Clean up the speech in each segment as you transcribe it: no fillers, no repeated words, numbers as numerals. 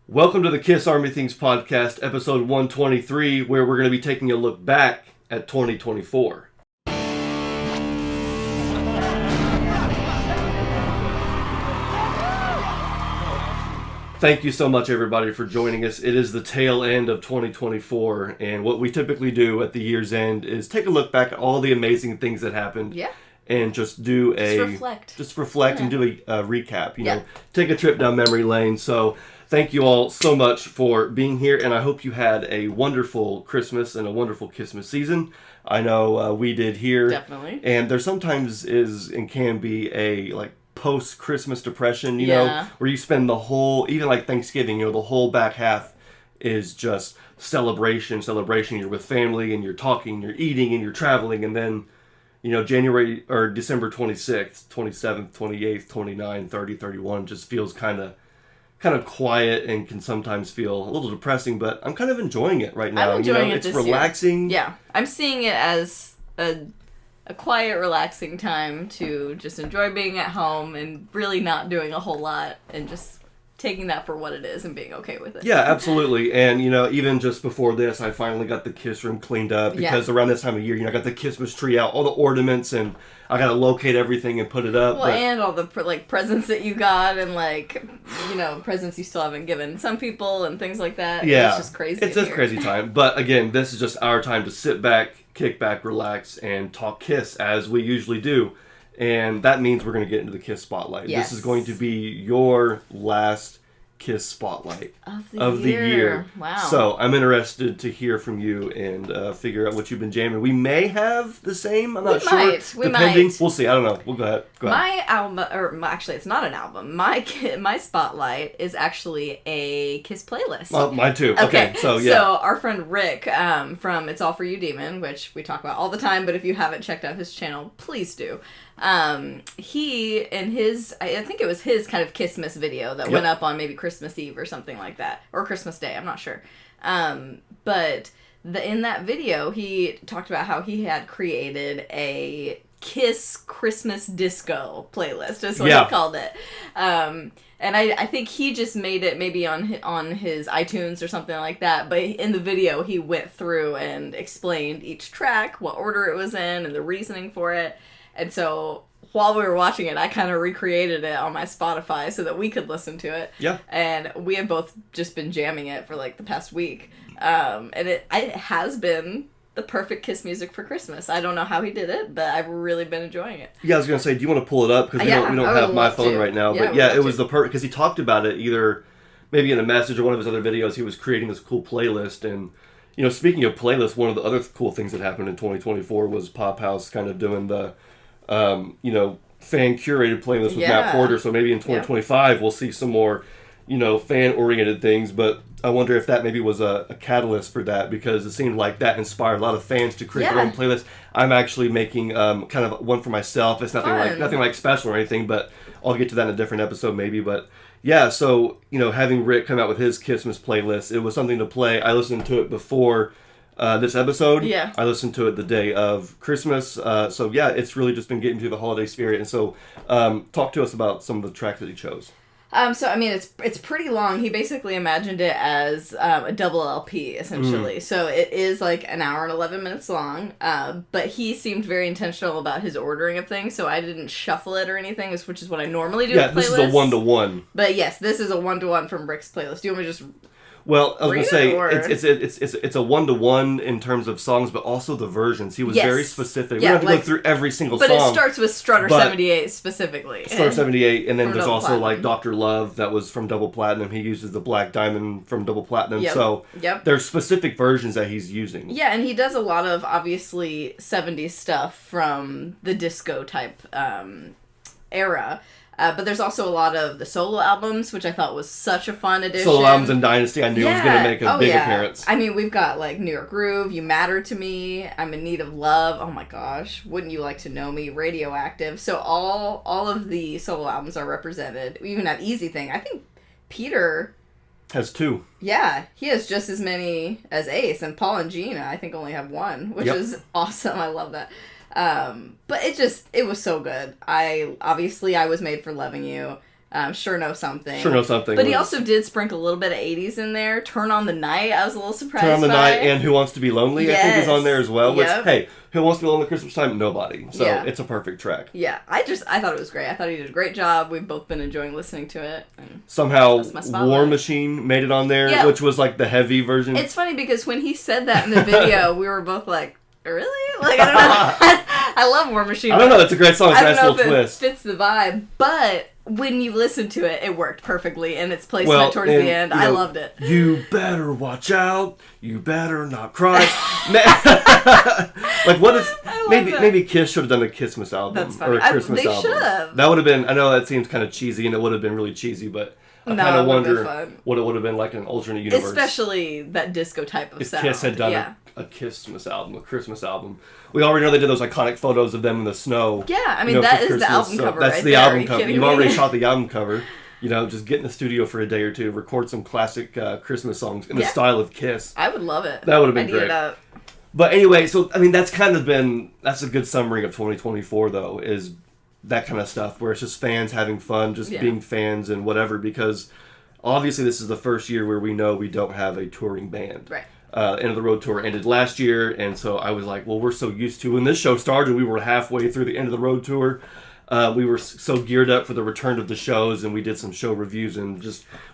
Welcome to the Kiss Army Things Podcast, episode 123, where we're going to be taking a look back at 2024. Thank you so much, everybody, for joining us. It is the tail end of 2024, and what we typically do at the year's end is take a look back at all the amazing things that happened. Yeah. And just do Just reflect and do a recap, you know, take a trip down memory lane. So thank you all so much for being here, and I hope you had a wonderful Christmas and a wonderful Christmas season. I know we did here. Definitely. And there sometimes is and can be a, post-Christmas depression, you know, where you spend the whole, even like Thanksgiving, you know, the whole back half is just celebration. You're with family, and you're talking, you're eating, and you're traveling, and then January or December 26th, 27th, 28th, 29th, 30th, 31 just feels kind of quiet and can sometimes feel a little depressing, but I'm kind of enjoying it right now. I'm enjoying it it's this relaxing. Year. Yeah. I'm seeing it as a quiet, relaxing time to just enjoy being at home and really not doing a whole lot and just taking that for what it is and being okay with it. Yeah, absolutely. And, even just before this, I finally got the Kiss room cleaned up because around this time of year, I got the Christmas tree out, all the ornaments, and I got to locate everything and put it up. Well, and all the, presents that you got and, presents you still haven't given some people and things like that. Yeah. It's just crazy. It's just crazy time. But, again, this is just our time to sit back, kick back, relax, and talk Kiss as we usually do. And that means we're going to get into the Kiss Spotlight. Yes. This is going to be your last Kiss Spotlight of the year. Wow. So I'm interested to hear from you and figure out what you've been jamming. We may have the same. I'm not sure. We Depending. might. We'll see. I don't know. We'll go ahead. My album, actually, it's not an album. My Spotlight is actually a Kiss playlist. Well, mine too. Okay. So our friend Rick from It's All For You Demon, which we talk about all the time, but if you haven't checked out his channel, please do. He and his, I think it was his kind of Kissmas video that went up on maybe Christmas Eve or something like that, or Christmas Day, I'm not sure. But in that video, he talked about how he had created a Kiss Christmas Disco playlist, is what he called it. And I think he just made it maybe on his iTunes or something like that. But in the video, he went through and explained each track, what order it was in, and the reasoning for it. And so while we were watching it, I kind of recreated it on my Spotify so that we could listen to it. Yeah. And we have both just been jamming it for the past week. And it has been the perfect Kiss music for Christmas. I don't know how he did it, but I've really been enjoying it. Yeah, I was going to say, do you want to pull it up? Because we don't have my phone right now. But it was the perfect, because he talked about it either maybe in a message or one of his other videos. He was creating this cool playlist. And, speaking of playlists, one of the other cool things that happened in 2024 was Pop House kind of doing the fan-curated playlist with Matt Porter. So maybe in 2025 we'll see some more, fan-oriented things. But I wonder if that maybe was a catalyst for that, because it seemed like that inspired a lot of fans to create their own playlist. I'm actually making kind of one for myself. It's nothing like special or anything, but I'll get to that in a different episode maybe. But yeah, so having Rick come out with his Christmas playlist, it was something to play. I listened to it before this episode. Yeah. I listened to it the day of Christmas. It's really just been getting through the holiday spirit. And so talk to us about some of the tracks that he chose. It's pretty long. He basically imagined it as a double LP, essentially. So it is an hour and 11 minutes long. But he seemed very intentional about his ordering of things, so I didn't shuffle it or anything, which is what I normally do with playlists. This is a 1-to-1. But yes, this is a 1-to-1 from Rick's playlist. Do you want me to just... Well, I was going to say, it's a 1-to-1 in terms of songs, but also the versions. He was very specific. Yeah, we don't have to go through every single song. But it starts with Strutter 78 specifically. Strutter 78, and then there's also Platinum. Dr. Love, that was from Double Platinum. He uses the Black Diamond from Double Platinum. Yep. So there's specific versions that he's using. Yeah, and he does a lot of, obviously, 70s stuff from the disco type era. But there's also a lot of the solo albums, which I thought was such a fun addition. Solo albums and Dynasty, I knew was going to make a big appearance. I mean, we've got New York Groove, You Matter to Me, I'm in Need of Love, oh my gosh, Wouldn't You Like to Know Me, Radioactive. So all of the solo albums are represented. We even have Easy Thing. I think Peter has 2. Yeah, he has just as many as Ace, and Paul and Gina I think only have 1, which is awesome. I love that. But it was so good. I was made for loving you. Sure Know Something. Sure Know Something. But he also did sprinkle a little bit of 80s in there. Turn on the Night, I was a little surprised Turn on the by. Night and Who Wants to Be Lonely, Yes. I think is on there as well. Which, Yep. hey, Who Wants to Be Lonely at Christmas time? Nobody. So it's a perfect track. Yeah, I thought it was great. I thought he did a great job. We've both been enjoying listening to it. Somehow War Machine made it on there, which was like the heavy version. It's funny because when he said that in the video, we were both like, really? Like, I don't know. I love War Machine. I don't know. It's a great song. It's a nice little twist. It fits the vibe, but when you listen to it, it worked perfectly, and its placement towards the end, I loved it. You better watch out. You better not cry. Like, what if maybe Kiss should have done a Kissmas album. That's funny. Or a Christmas they album. should have. That would have been, I know that seems kind of cheesy, and it would have been really cheesy, but I kind of wonder what it would have been like in an alternate universe. Especially that disco type of sound. If Kiss had done a Kissmas album, a Christmas album. We already know they did those iconic photos of them in the snow. Yeah, I mean, that is the album cover That's the album cover. You've already shot the album cover. Just get in the studio for a day or two, record some classic Christmas songs in the style of Kiss. I would love it. That would have been great. But anyway, so, I mean, that's a good summary of 2024, though, is that kind of stuff, where it's just fans having fun, just being fans and whatever, because obviously this is the first year where we know we don't have a touring band. Right. End of the Road tour ended last year, and so I was like, well, we're so used to, when this show started, we were halfway through the End of the Road tour. We were so geared up for the return of the shows, and we did some show reviews, and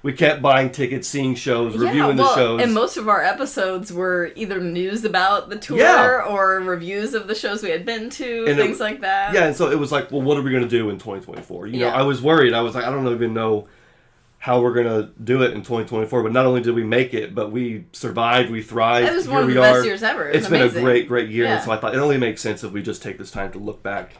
we kept buying tickets, seeing shows, reviewing the shows. And most of our episodes were either news about the tour or reviews of the shows we had been to, and things like that. Yeah, and so it was like, well, what are we going to do in 2024? I was worried. I was like, I don't even know how we're going to do it in 2024, but not only did we make it, but we survived, we thrived. It was one of the best years ever. It's been a great, great year, and so I thought it only makes sense if we just take this time to look back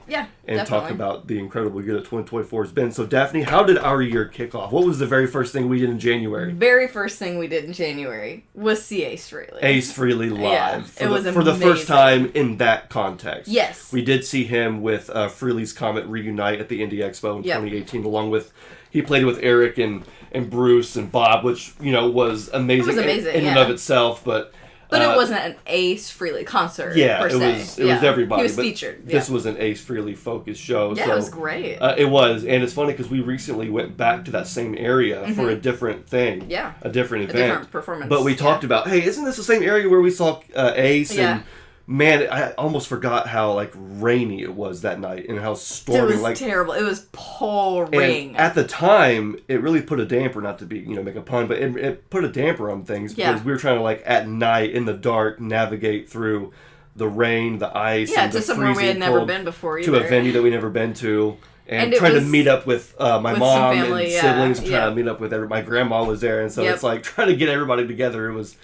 and talk about the incredible year that 2024 has been. So, Daphne, how did our year kick off? What was the very first thing we did in January? Very first thing we did in January was see Ace Frehley. Ace Frehley live. Yeah, it was amazing. For the first time in that context. Yes. We did see him with Frehley's Comet Reunite at the Indie Expo in 2018, along with, he played with Eric and Bruce and Bob, which, was amazing, it was amazing in and of itself, but it wasn't an Ace Frehley concert, per se. It was everybody. He was featured. This was an Ace Frehley focused show. Yeah, so, it was great. It was, and it's funny because we recently went back to that same area for a different thing. Yeah. A different event. A different performance. But we talked about, hey, isn't this the same area where we saw Ace? Yeah. And man, I almost forgot how rainy it was that night and how stormy. It was terrible. It was pouring. And at the time, it really put a damper, not to be make a pun, but it put a damper on things because we were trying to at night in the dark navigate through the rain, the ice, and to the somewhere we had freezing never cold, been before either. to a venue that we never been to. And trying to meet up with my mom family, and siblings, and trying to meet up with my grandma was there, and so it's trying to get everybody together. It was.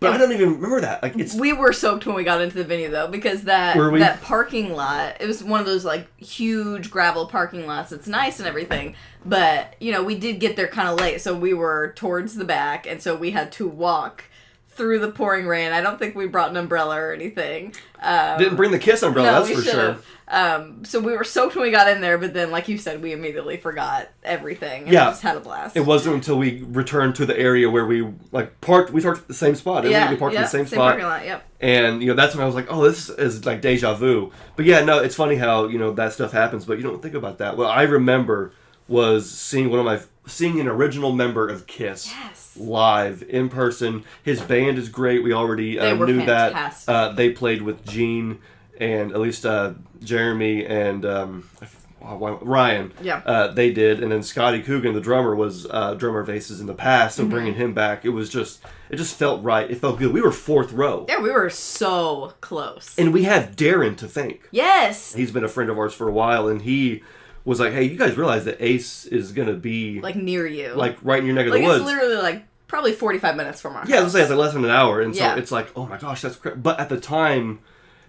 But I don't even remember that. We were soaked when we got into the venue though, because that parking lot, it was one of those huge gravel parking lots. It's nice and everything, but we did get there kind of late, so we were towards the back, and so we had to walk through the pouring rain. I don't think we brought an umbrella or anything. Didn't bring the Kiss umbrella, that's for sure. So we were soaked when we got in there, but then, like you said, we immediately forgot everything and just had a blast. It wasn't until we returned to the area where we parked. We parked at the same spot. We parked in the same spot. Parking lot, And that's when I was like, oh, this is deja vu. But yeah, no, it's funny how that stuff happens, but you don't think about that. What I remember was seeing an original member of Kiss. Live in person. His band is great. We already knew fantastic. That. They played with Gene and at least Jeremy and Ryan. They did, and then Scotty Coogan, the drummer, was drummer of Aces in the past. So bringing him back, it just felt right. It felt good. We were fourth row. Yeah, we were so close. And we have Darren to thank. Yes. He's been a friend of ours for a while, and he was like, hey, you guys realize that Ace is going to be near you, right in your neck of the woods. It's literally probably 45 minutes from our house. Yeah, let's say it's less than an hour, and so it's like, oh my gosh, that's crazy. But at the time,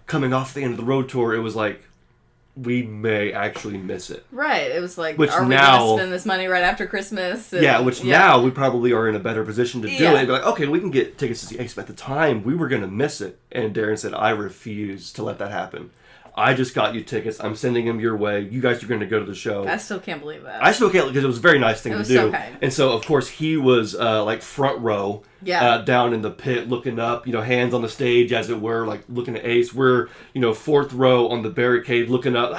coming off the End of the Road tour, it was like, we may actually miss it. Right, it was like, which are we going to spend this money right after Christmas? And, now we probably are in a better position to do it. Be like, okay, we can get tickets to see Ace. But at the time, we were going to miss it, and Darren said, I refuse to let that happen. I just got you tickets. I'm sending them your way. You guys are going to go to the show. I still can't believe that. I still can't, because it was a very nice thing to do. So kind. And so, of course, he was like front row, down in the pit, looking up, hands on the stage, as it were, like looking at Ace. We're, fourth row on the barricade, looking up.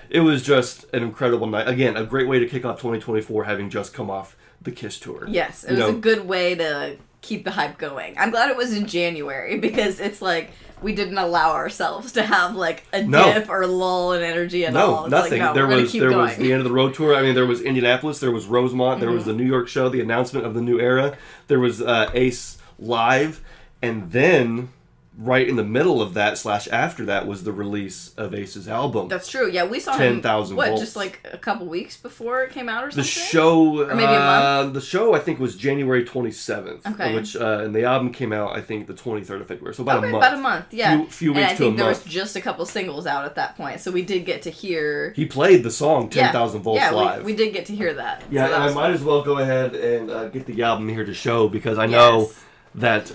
It was just an incredible night. Again, a great way to kick off 2024, having just come off the KISS tour. Yes, it was a good way to keep the hype going. I'm glad it was in January, because it's like we didn't allow ourselves to have like a dip or lull in energy at all. It's Nothing. Like, there was the end of the road tour. I mean, there was Indianapolis, there was Rosemont, there was the New York show, the announcement of the new era. There was Ace Live, and then right in the middle of that / after that was the release of Ace's album. That's true. Yeah, we saw 10,000 him, volts. just like a couple weeks before it came out or something? The show, or maybe a month? The show I think was January 27th. Okay. Which, and the album came out I think the 23rd of February. So about a month. About a month, yeah. Few weeks to a month. And I think there was just a couple singles out at that point, so we did get to hear... He played the song 10,000 Volts live. We did get to hear that. Yeah, so and I might as well go ahead and get the album here to show, because I know that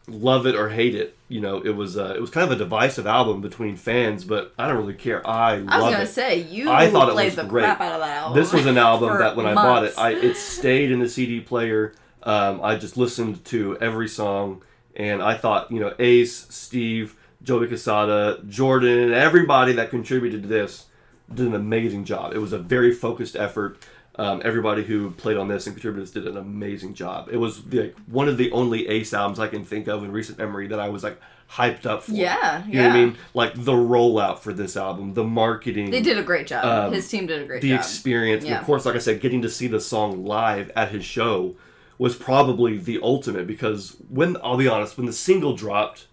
love it or hate it, it was kind of a divisive album between fans, but I don't really care. I was gonna say, you I thought played it was the great. crap out of that album. This was an album that when months. I bought it, it stayed in the CD player. I just listened to every song, and I thought, Ace, Steve, Joey Quesada, Jordan, everybody that contributed to this did an amazing job. It was a very focused effort. Everybody who played on this and contributed did an amazing job. It was one of the only Ace albums I can think of in recent memory that I was like hyped up for. Yeah, you know what I mean? Like the rollout for this album, the marketing. They did a great job. His team did a great job. The experience. And of course, like I said, getting to see the song live at his show was probably the ultimate, because I'll be honest, when the single dropped,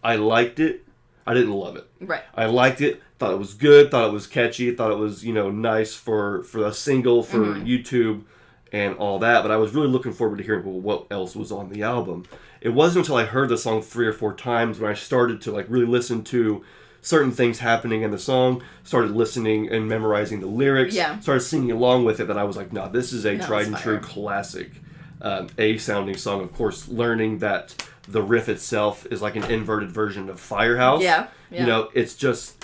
I liked it. I didn't love it. Right. I liked it. Thought it was good. Thought it was catchy. Thought it was nice for a single for YouTube and all that. But I was really looking forward to hearing what else was on the album. It wasn't until I heard the song 3 or 4 times when I started to really listen to certain things happening in the song. Started listening and memorizing the lyrics. Yeah. Started singing along with it. That I was like, no, this is a tried and true classic A-sounding song. Of course, learning that the riff itself is like an inverted version of Firehouse. Yeah. It's just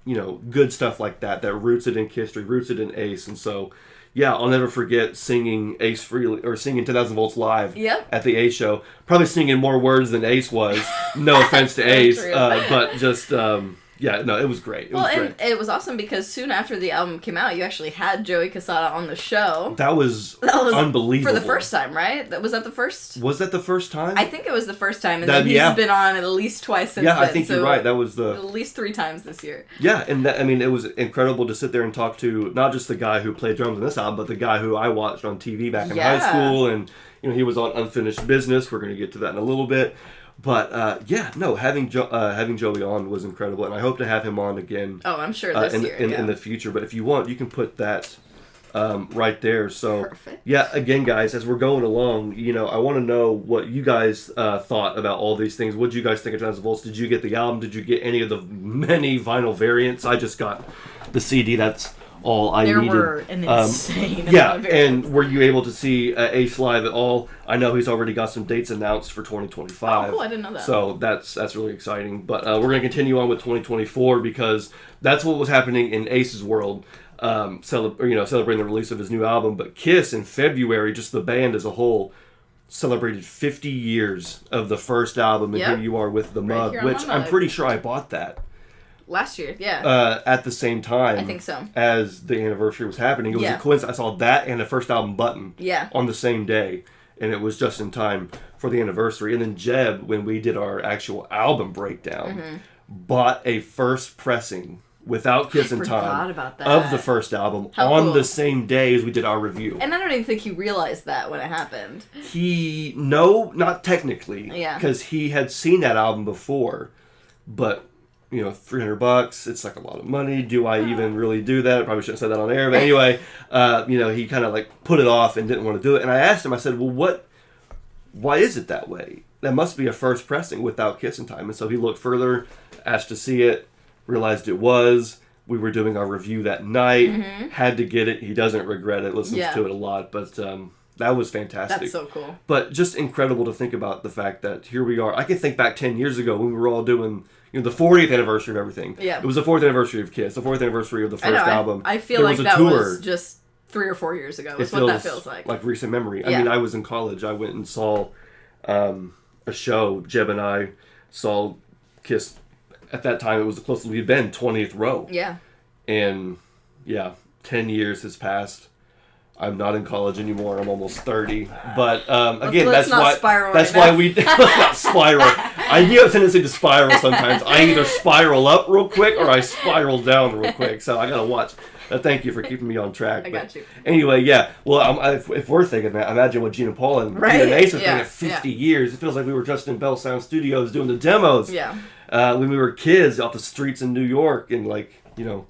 good stuff like that roots it in history, roots it in Ace. And so, I'll never forget singing Ace Frehley, or singing 10,000 Volts live at the Ace show. Probably singing more words than Ace was. No offense to Ace, but just... it was great. It was awesome because soon after the album came out, you actually had Joey Quesada on the show. That was unbelievable. For the first time, right? Was that the first? Was that the first time? I think it was the first time, and then he's been on at least twice since then. Yeah, I think you're right. That was at least 3 times this year. Yeah, and it was incredible to sit there and talk to not just the guy who played drums in this album, but the guy who I watched on TV back in high school, and he was on Unfinished Business. We're going to get to that in a little bit. But, having Joey on was incredible, and I hope to have him on again. Oh, I'm sure this year, in the future. But if you want, you can put that right there. So, perfect. Again, guys, as we're going along, I want to know what you guys thought about all these things. What did you guys think of 10,000 Volts? Did you get the album? Did you get any of the many vinyl variants? I just got the CD. That's all I needed. There were an insane amount of variants. And were you able to see Ace live at all? I know he's already got some dates announced for 2025. Oh, cool. I didn't know that. So that's really exciting. But we're going to continue on with 2024 because that's what was happening in Ace's world, celebrating the release of his new album. But KISS in February, just the band as a whole, celebrated 50 years of the first album, and here you are with the mug, which I'm pretty sure I bought that. Last year, at the same time. I think so. As the anniversary was happening. It was a coincidence. I saw that and the first album button on the same day. And it was just in time for the anniversary. And then Jeb, when we did our actual album breakdown, bought a first pressing without KISS in time of the first album the same day as we did our review. And I don't even think he realized that when it happened. Not technically. Yeah. Because he had seen that album before. But... $300, it's like a lot of money. Do I even really do that? I probably shouldn't have said that on air. But anyway, he kind of put it off and didn't want to do it. And I asked him, I said, well, why is it that way? That must be a first pressing without KISS in time. And so he looked further, asked to see it, realized it was. We were doing our review that night, had to get it. He doesn't regret it, listens to it a lot. But that was fantastic. That's so cool. But just incredible to think about the fact that here we are. I can think back 10 years ago when we were all doing, you know, the 40th anniversary of everything. Yeah. It was the 4th anniversary of Kiss, the 4th anniversary of the first album. I feel like that was just 3 or 4 years ago. Is what that feels like. Like recent memory. Yeah. I mean, I was in college. I went and saw a show. Jeb and I saw Kiss. At that time, it was the closest we'd been, 20th row. Yeah. And, yeah, 10 years has passed. I'm not in college anymore. I'm almost 30. But, again, that's why we... Let's not spiral. I do have a tendency to spiral sometimes. I either spiral up real quick or I spiral down real quick. So I got to watch. Thank you for keeping me on track. I got you. Anyway, yeah. Well, if we're thinking that, imagine what Gina Paul and Gina Nace are thinking at 50 years. It feels like we were just in Bell Sound Studios doing the demos. Yeah. When we were kids off the streets in New York. And, like, you know,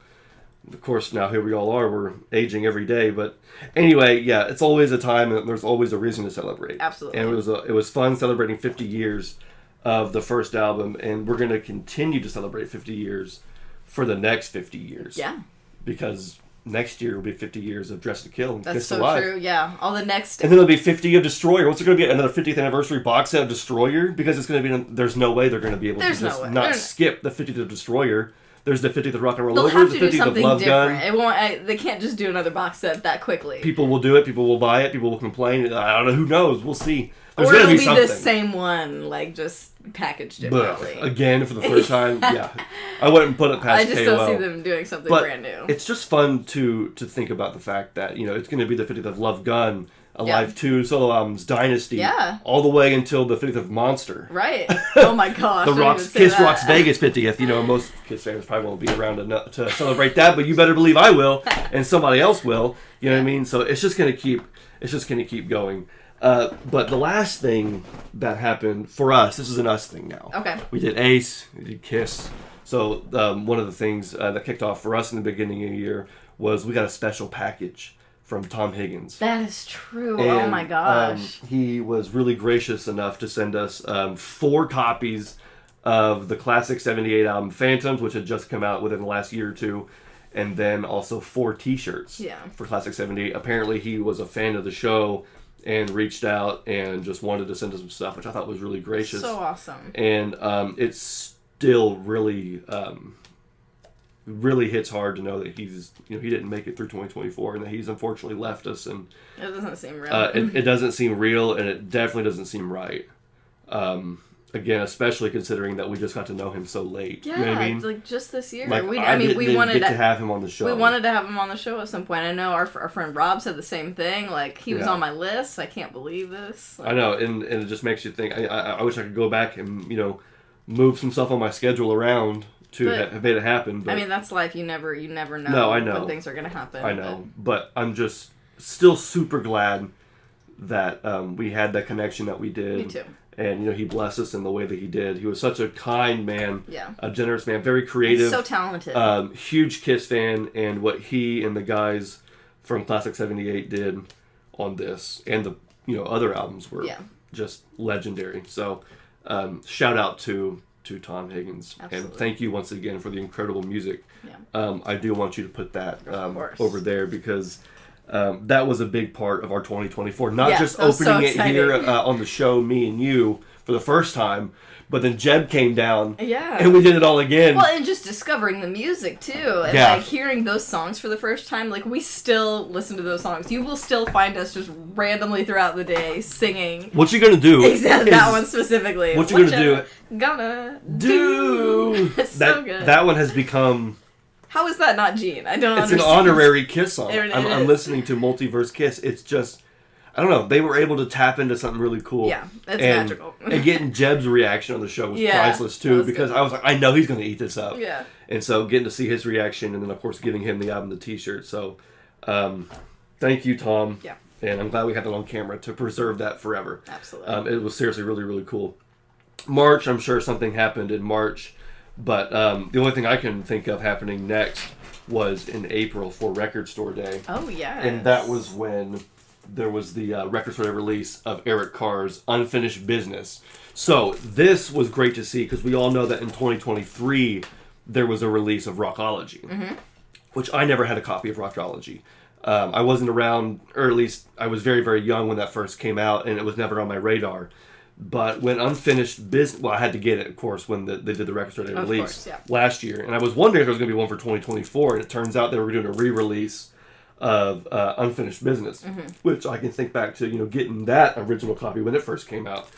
of course, now here we all are. We're aging every day. But anyway, yeah, it's always a time and there's always a reason to celebrate. Absolutely. And it was fun celebrating 50 years of the first album. And we're going to continue to celebrate 50 years for the next 50 years. Yeah. Because next year will be 50 years of Dress to Kill and That's Kiss so Alive. true, yeah. All the next... And then there'll be 50 of Destroyer. What's it going to be? Another 50th anniversary box set of Destroyer? Because it's going to be... There's no way they're going to be able to just not skip the 50th of Destroyer. There's the 50th of Rock and Roll Over, the 50th of Love Gun. It won't. They can't just do another box set that quickly. People will do it. People will buy it. People will complain. I don't know. Who knows? We'll see. There's or it'll be something. the same one, like just packaged differently. But again, for the first time, yeah, I wouldn't put it past. I just KOL. don't see them doing something brand new. It's just fun to think about the fact that, you know, it's going to be the 50th of Love Gun, Alive 2 solo albums, Dynasty, all the way until the 50th of Monster. Right. Oh my gosh. Kiss Rocks Vegas 50th. You know, most Kiss fans probably won't be around enough to celebrate that, but you better believe I will, and somebody else will. You know what I mean? So it's just going to keep going. But the last thing that happened for us, this is an us thing now. Okay. We did Ace, we did Kiss. So one of the things that kicked off for us in the beginning of the year was we got a special package from Tom Higgins. That is true. And, oh my gosh. He was really gracious enough to send us 4 copies of the classic 78 album Phantoms, which had just come out within the last year or two. And then also 4 t-shirts for Classic 78. Apparently he was a fan of the show and reached out and just wanted to send us some stuff, which I thought was really gracious. So awesome. And it's still really, really hits hard to know that he didn't make it through 2024 and that he's unfortunately left us. And it doesn't seem real. It doesn't seem real, and it definitely doesn't seem right. Again, especially considering that we just got to know him so late. Yeah, you know what I mean? Like just this year. Like, we wanted to have him on the show. We wanted to have him on the show at some point. I know our friend Rob said the same thing. Like, he was on my list. I can't believe this. Like, I know, and it just makes you think. I wish I could go back and, you know, move some stuff on my schedule around to have made it happen. But, I mean, that's life. You never know, I know when things are going to happen. I know, but I'm just still super glad that we had that connection that we did. Me too. And, you know, he blessed us in the way that he did. He was such a kind man, yeah, a generous man, very creative. He's so talented. Huge Kiss fan, and what he and the guys from Classic 78 did on this and the, you know, other albums were just legendary. So, shout out to Tom Higgins. Absolutely. And thank you once again for the incredible music. Yeah. I do want you to put that over there because... that was a big part of our 2024. Not just opening it here on the show, me and you, for the first time, but then Jeb came down. Yeah. And we did it all again. Well, and just discovering the music, too. And, like, hearing those songs for the first time. Like, we still listen to those songs. You will still find us just randomly throughout the day singing. What you're going to do exactly that one specifically. What you're going to do. It's so good. That one has become... How is that not Gene? I don't understand. It's an honorary Kiss song. I'm listening to Multiverse Kiss. It's just, I don't know. They were able to tap into something really cool. Yeah, it's magical. And getting Jeb's reaction on the show was priceless too, because I was like, I know he's going to eat this up. Yeah. And so getting to see his reaction, and then of course giving him the album, the T-shirt. So, thank you, Tom. Yeah. And I'm glad we had that on camera to preserve that forever. Absolutely. It was seriously really, really cool. March, I'm sure something happened in March. But the only thing I can think of happening next was in April for Record Store Day. Oh, yeah. And that was when there was the Record Store Day release of Eric Carr's Unfinished Business. So this was great to see because we all know that in 2023 there was a release of Rockology, which I never had a copy of Rockology. I wasn't around, or at least I was very, very young when that first came out, and it was never on my radar. But when Unfinished Business, well, I had to get it, of course, when they did the record store day release last year. And I was wondering if there was going to be one for 2024, and it turns out they were doing a re-release of Unfinished Business, which I can think back to, getting that original copy when it first came out.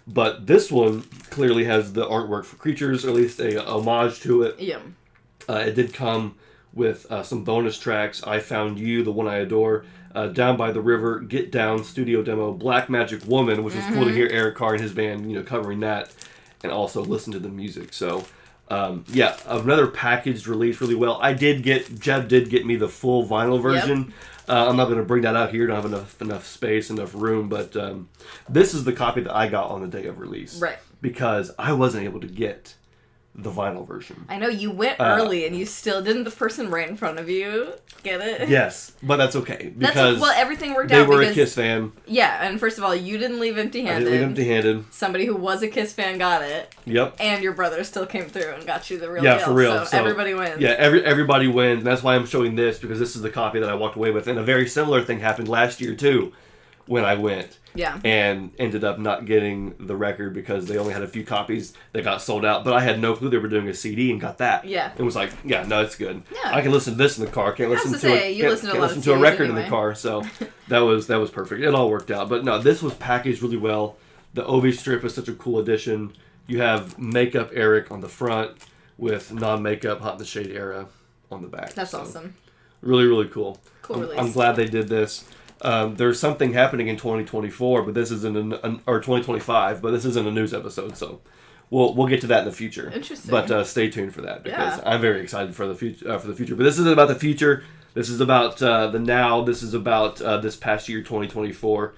But this one clearly has the artwork for Creatures, or at least a homage to it. Yeah. It did come with some bonus tracks. I Found You, The One I Adore, Down by the River, Get Down, studio demo, Black Magic Woman, which was cool to hear Eric Carr and his band, covering that, and also listen to the music. So, another packaged release really well. Jeb did get me the full vinyl version. Yep. I'm not going to bring that out here. Don't have enough space, enough room. But this is the copy that I got on the day of release. Right. Because I wasn't able to get the vinyl version. I know, you went early and you still didn't. The person right in front of you get it? Yes, but that's okay. Because everything worked out. They were a Kiss fan. Yeah, and first of all, you didn't leave empty-handed. I didn't leave empty-handed. Somebody who was a Kiss fan got it. Yep. And your brother still came through and got you the real deal. Yeah, for real. So everybody wins. Yeah, everybody wins. And that's why I'm showing this, because this is the copy that I walked away with. And a very similar thing happened last year, too, when I went. Yeah. And ended up not getting the record because they only had a few copies that got sold out. But I had no clue they were doing a CD and got that. Yeah. It was like, no, it's good. Yeah. I can listen to this in the car. Can't listen to a record anyway. in the car. So that was perfect. It all worked out. But no, this was packaged really well. The Obi strip is such a cool addition. You have Makeup Eric on the front with non-makeup Hot in the Shade Era on the back. That's awesome. Really, really cool. Cool release. I'm glad they did this. There's something happening in 2024, but this isn't or 2025, but this isn't a news episode, so we'll get to that in the future. Interesting. But stay tuned for that, because I'm very excited for the future. But this isn't about the future. This is about the now. This is about this past year, 2024,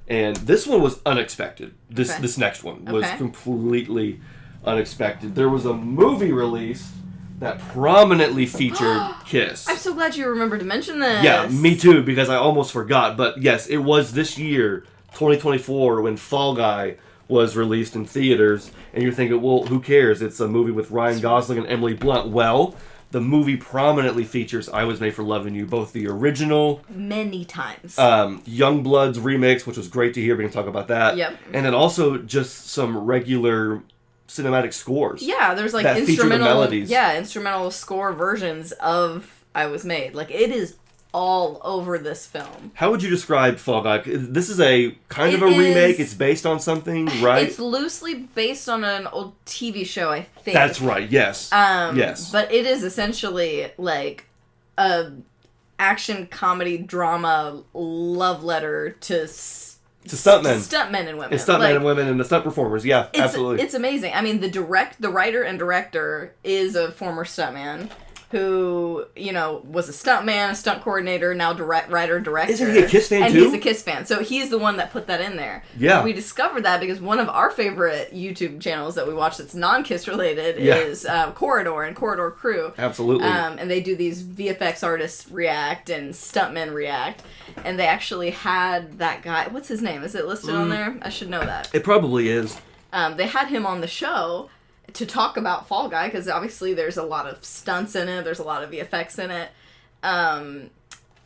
and this one was unexpected. This next one was completely unexpected. There was a movie release that prominently featured Kiss. I'm so glad you remembered to mention this. Yeah, me too, because I almost forgot. But yes, it was this year, 2024, when Fall Guy was released in theaters. And you're thinking, well, who cares? It's a movie with Ryan Gosling and Emily Blunt. Well, the movie prominently features I Was Made for Loving You, both the original... many times. Youngblood's remix, which was great to hear. We can talk about that. Yep. And then also just some regular cinematic scores. Yeah, there's like instrumental score versions of I Was Made. Like, it is all over this film. How would you describe Fall Guy? This is a kind of a remake. It's based on something, right? It's loosely based on an old TV show, I think. That's right. Yes. Yes. But it is essentially like a action comedy drama love letter to stuntmen. Stuntmen and women. It's stuntmen and women and the stunt performers. Yeah, absolutely. It's amazing. I mean, the writer and director is a former stuntman who, was a stuntman, a stunt coordinator, now writer, director. Isn't he a Kiss fan, too? And he's a Kiss fan. So he's the one that put that in there. Yeah. We discovered that because one of our favorite YouTube channels that we watch that's non-Kiss related is Corridor and Corridor Crew. Absolutely. And they do these VFX artists react and stuntmen react. And they actually had that guy. What's his name? Is it listed on there? I should know that. It probably is. They had him on the show to talk about Fall Guy, because obviously there's a lot of stunts in it, there's a lot of VFX in it,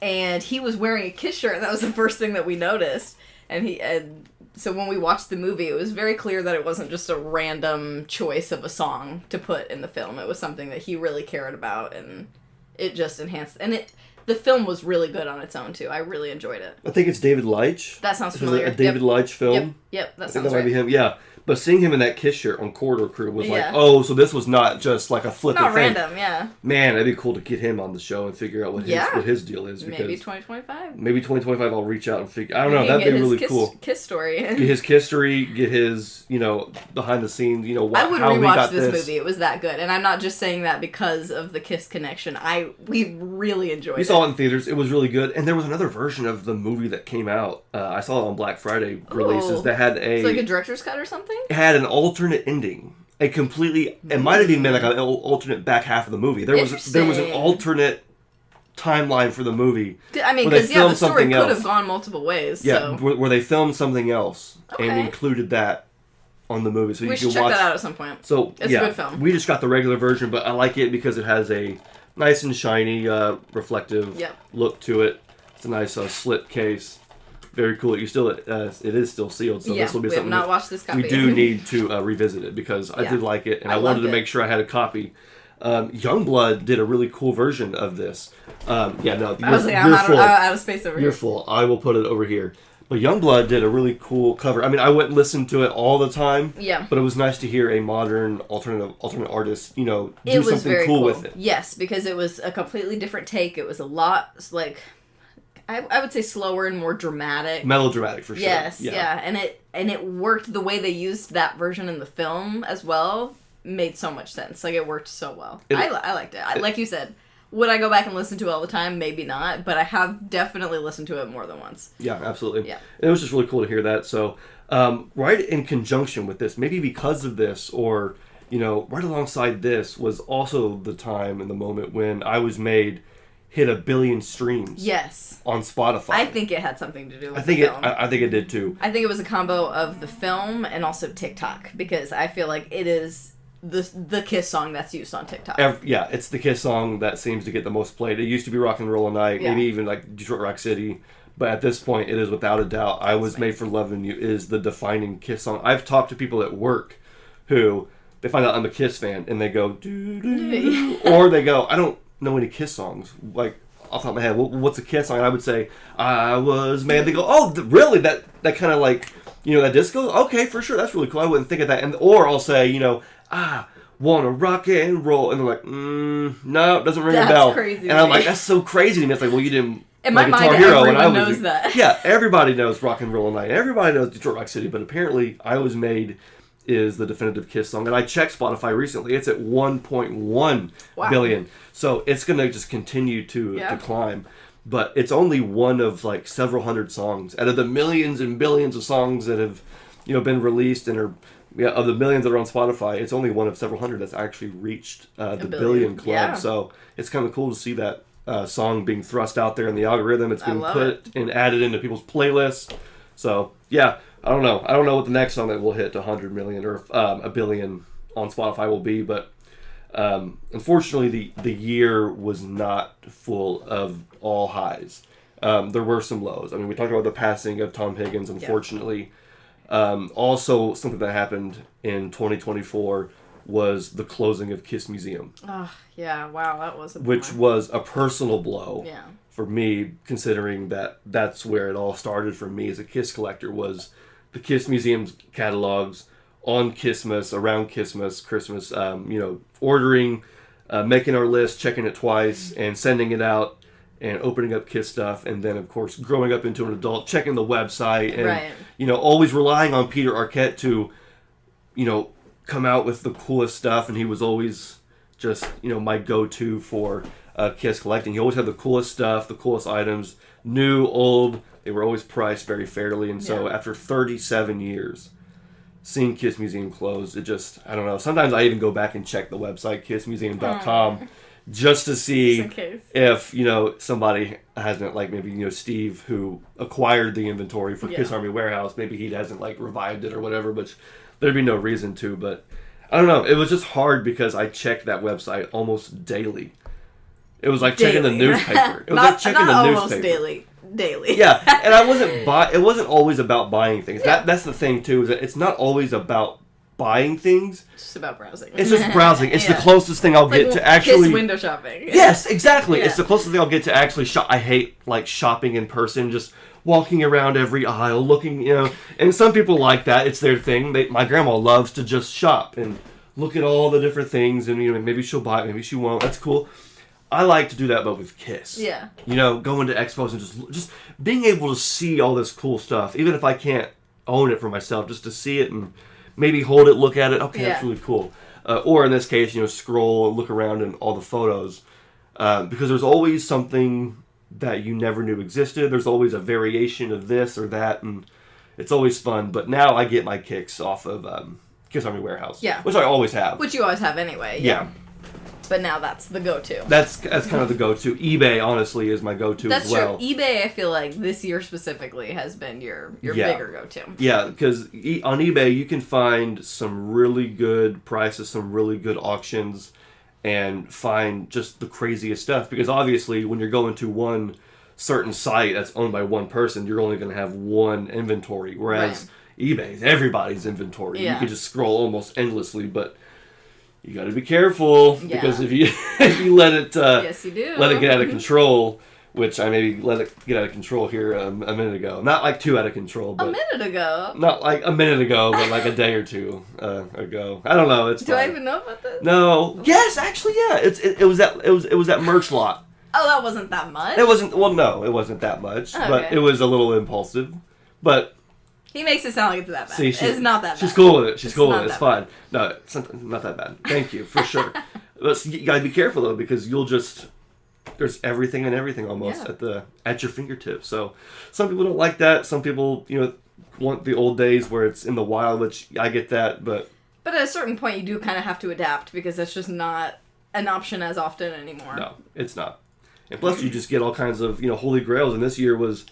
and he was wearing a Kiss shirt, and that was the first thing that we noticed, and so when we watched the movie, it was very clear that it wasn't just a random choice of a song to put in the film. It was something that he really cared about, and it just enhanced, and the film was really good on its own, too. I really enjoyed it. I think it's David Leitch. That sounds familiar. A David Leitch film. Yep, that sounds right. That might be him, yeah. But seeing him in that Kiss shirt on Corridor Crew was like, oh, so this was not just like a flippant thing. Not random, yeah. Man, it'd be cool to get him on the show and figure out what his deal is. Maybe 2025. Maybe 2025 I'll reach out and figure... I don't know, that'd be really cool. Kiss story. Get his Kiss story, get his, behind the scenes, I would rewatch this movie. It was that good. And I'm not just saying that because of the Kiss connection. We really enjoyed it. We saw it in theaters. It was really good. And there was another version of the movie that came out. I saw it on Black Friday releases that had a... It's like a director's cut or something? It had an alternate ending. It might have even been like an alternate back half of the movie. There was an alternate timeline for the movie. I mean, because the story could have gone multiple ways. Yeah, where they filmed something else and included that on the movie. So we should check that out at some point. So it's a good film. We just got the regular version, but I like it because it has a nice and shiny, reflective look to it. It's a nice slip case. Very cool. You still, it is still sealed, so this will be something. We have not watched this copy. We do need to revisit it because I did like it, and I wanted to make sure I had a copy. Youngblood did a really cool version of this. I was like, I'm out of space over here. You're full. I will put it over here. But Youngblood did a really cool cover. I mean, I wouldn't listen to it all the time. Yeah. But it was nice to hear a modern alternate artist, do something cool with it. Yes, because it was a completely different take. It was a lot like. I would say slower and more dramatic. Melodramatic, for sure. Yes, yeah. And it worked the way they used that version in the film as well. Made so much sense. Like, it worked so well. I liked it. Like you said, would I go back and listen to it all the time? Maybe not. But I have definitely listened to it more than once. Yeah, absolutely. Yeah. And it was just really cool to hear that. So, right in conjunction with this, maybe because of this, or, right alongside this, was also the time and the moment when I Was Made hit 1 billion streams. Yes. On Spotify. I think it had something to do with the film. I think it did too. I think it was a combo of the film and also TikTok, because I feel like it is the Kiss song that's used on TikTok. It's the Kiss song that seems to get the most played. It used to be Rock and Roll All Night, maybe even like Detroit Rock City, but at this point it is without a doubt I Was Made for Loving You is the defining Kiss song. I've talked to people at work who they find out I'm a Kiss fan and they go doo doo, or they go, I don't know any Kiss songs, like off the top of my head. What's a Kiss song? And I would say I Was Made. They go, oh, really? That kind of like, that disco? Okay, for sure, that's really cool. I wouldn't think of that. Or I'll say, wanna rock and roll, and they're like, no, it doesn't ring a bell. Crazy, and I'm like, that's so crazy to me. It's like, well, you didn't. In my mind, everyone knows that. Yeah, everybody knows Rock and Roll All Night. Everybody knows Detroit Rock City, but apparently, I Was Made is the definitive Kiss song. And I checked Spotify recently; it's at 1.1 billion. So it's gonna just continue to climb. But it's only one of like several hundred songs out of the millions and billions of songs that have, been released and are. Yeah, of the millions that are on Spotify, it's only one of several hundred that's actually reached the billion club. Yeah. So it's kind of cool to see that song being thrust out there in the algorithm. It's being put and added into people's playlists. So, yeah, I don't know. I don't know what the next song that will hit 100 million or 1 billion on Spotify will be, but unfortunately the year was not full of all highs. There were some lows. I mean, we talked about the passing of Tom Higgins, unfortunately. Yeah. Also, something that happened in 2024 was the closing of Kiss Museum. Oh, yeah, wow, that was which was a personal blow for me, considering that that's where it all started for me as a Kiss collector, was the Kiss Museum's catalogs on Kissmas, around Kissmas, Christmas, ordering, making our list, checking it twice, and sending it out, and opening up Kiss stuff, and then, of course, growing up into an adult, checking the website, and, always relying on Peter Arquette to, come out with the coolest stuff, and he was always just, my go-to for Kiss collecting. He always had the coolest stuff, the coolest items, new, old. They were always priced very fairly, and so after 37 years, seeing Kiss Museum close, it just, I don't know. Sometimes I even go back and check the website, kissmuseum.com, just to see if, somebody hasn't, like, maybe, Steve, who acquired the inventory for Kiss Army Warehouse, maybe he hasn't, like, revived it or whatever, but there'd be no reason to. But I don't know. It was just hard because I checked that website almost daily. It was like checking the newspaper. It was like checking the newspaper. Daily. Yeah, and I wasn't it wasn't always about buying things. That's the thing, too, is that it's not always about buying things. It's just about browsing. It's just browsing. It's the closest thing I'll get to actually Kiss window shopping. Yes, exactly. It's the closest thing I'll get to actually shop. I hate like shopping in person, just walking around every aisle, looking, And some people like that. It's their thing. My grandma loves to just shop and look at all the different things, and maybe she'll buy it, maybe she won't. That's cool. I like to do that, but with Kiss. Yeah. Going to expos and just being able to see all this cool stuff, even if I can't own it for myself, just to see it and maybe hold it, look at it. Okay, that's really cool. Or in this case, scroll and look around in all the photos. Because there's always something that you never knew existed. There's always a variation of this or that, and it's always fun. But now I get my kicks off of Kiss Army Warehouse. Yeah. Which I always have. Which you always have anyway. Yeah. But now that's the go-to. That's kind of the go-to. eBay, honestly, is my go-to as well. That's true. eBay, I feel like, this year specifically, has been your bigger go-to. Yeah, because on eBay, you can find some really good prices, some really good auctions, and find just the craziest stuff. Because obviously, when you're going to one certain site that's owned by one person, you're only going to have one inventory. Whereas eBay's everybody's inventory. You can just scroll almost endlessly, but you got to be careful because if you let it yes, you do. let it get out of control, which I maybe let it get out of control here a minute ago. Not like too out of control, but a minute ago. Not like a minute ago, but like a day or two ago. I don't know. Do I even know about this? No. Yes, actually, yeah. It was that merch lot. Oh, that wasn't that much? It wasn't. Well, no, it wasn't that much. Okay. But it was a little impulsive. But he makes it sound like it's that bad. See, it's not that bad. She's cool with it. She's cool with it. It's fine. No, it's not that bad. Thank you, for sure. But you gotta be careful, though, because you'll just... There's everything and everything almost at your fingertips. So some people don't like that. Some people, want the old days where it's in the wild, which I get that, but... But at a certain point, you do kind of have to adapt, because that's just not an option as often anymore. No, it's not. And plus, you just get all kinds of, holy grails. And this year was,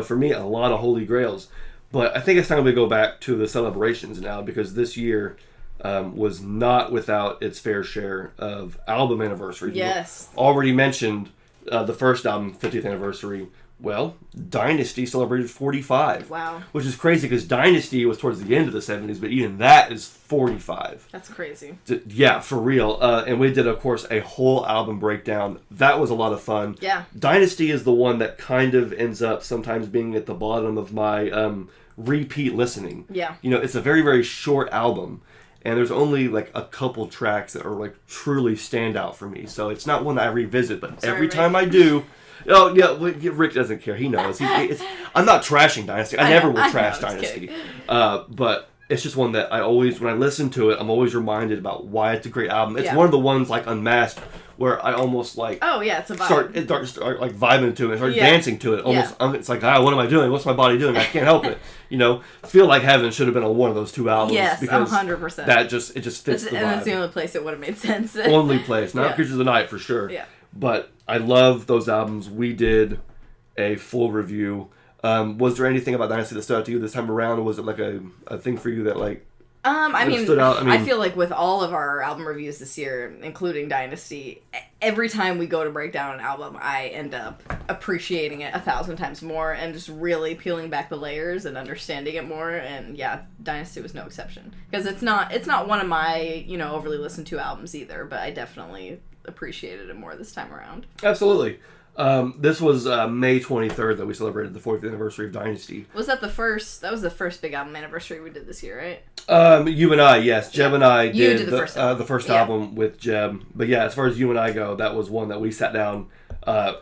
for me, a lot of holy grails. But I think it's time to go back to the celebrations now, because this year was not without its fair share of album anniversaries. Yes. We already mentioned the first album, 50th anniversary. Well, Dynasty celebrated 45. Wow. Which is crazy, because Dynasty was towards the end of the 70s, but even that is 45. That's crazy. Yeah, for real. And we did, of course, a whole album breakdown. That was a lot of fun. Yeah. Dynasty is the one that kind of ends up sometimes being at the bottom of my repeat listening. Yeah. It's a very, very short album. And there's only like a couple tracks that are like truly stand out for me. So it's not one that I revisit, but every time I do... Oh, yeah, Rick doesn't care. He knows. I'm not trashing Dynasty. I never will trash Dynasty. But it's just one that I always, when I listen to it, I'm always reminded about why it's a great album. It's one of the ones like Unmasked where I almost like... Oh, yeah, it's a vibe. Start like vibing to it, start dancing to it. Almost, it's like, what am I doing? What's my body doing? I can't help it. Feel Like Heaven should have been on one of those two albums. Yes, because 100%. It just fits the vibe. And that's the only place it would have made sense. Only place. Not Creatures of the Night, for sure. Yeah. But I love those albums. We did a full review. Was there anything about Dynasty that stood out to you this time around, or was it like a thing for you that like stood out? I feel like with all of our album reviews this year, including Dynasty, every time we go to break down an album, I end up appreciating it 1,000 times more and just really peeling back the layers and understanding it more. And yeah, Dynasty was no exception, because it's not one of my overly listened to albums either, but I definitely appreciated it more this time around. Absolutely. This was May 23rd that we celebrated the 40th anniversary of Dynasty. Was that the first? That was the first big album anniversary we did this year, right? You and I, yes. Jeb and I did the first album with Jeb. But yeah, as far as you and I go, that was one that we sat down,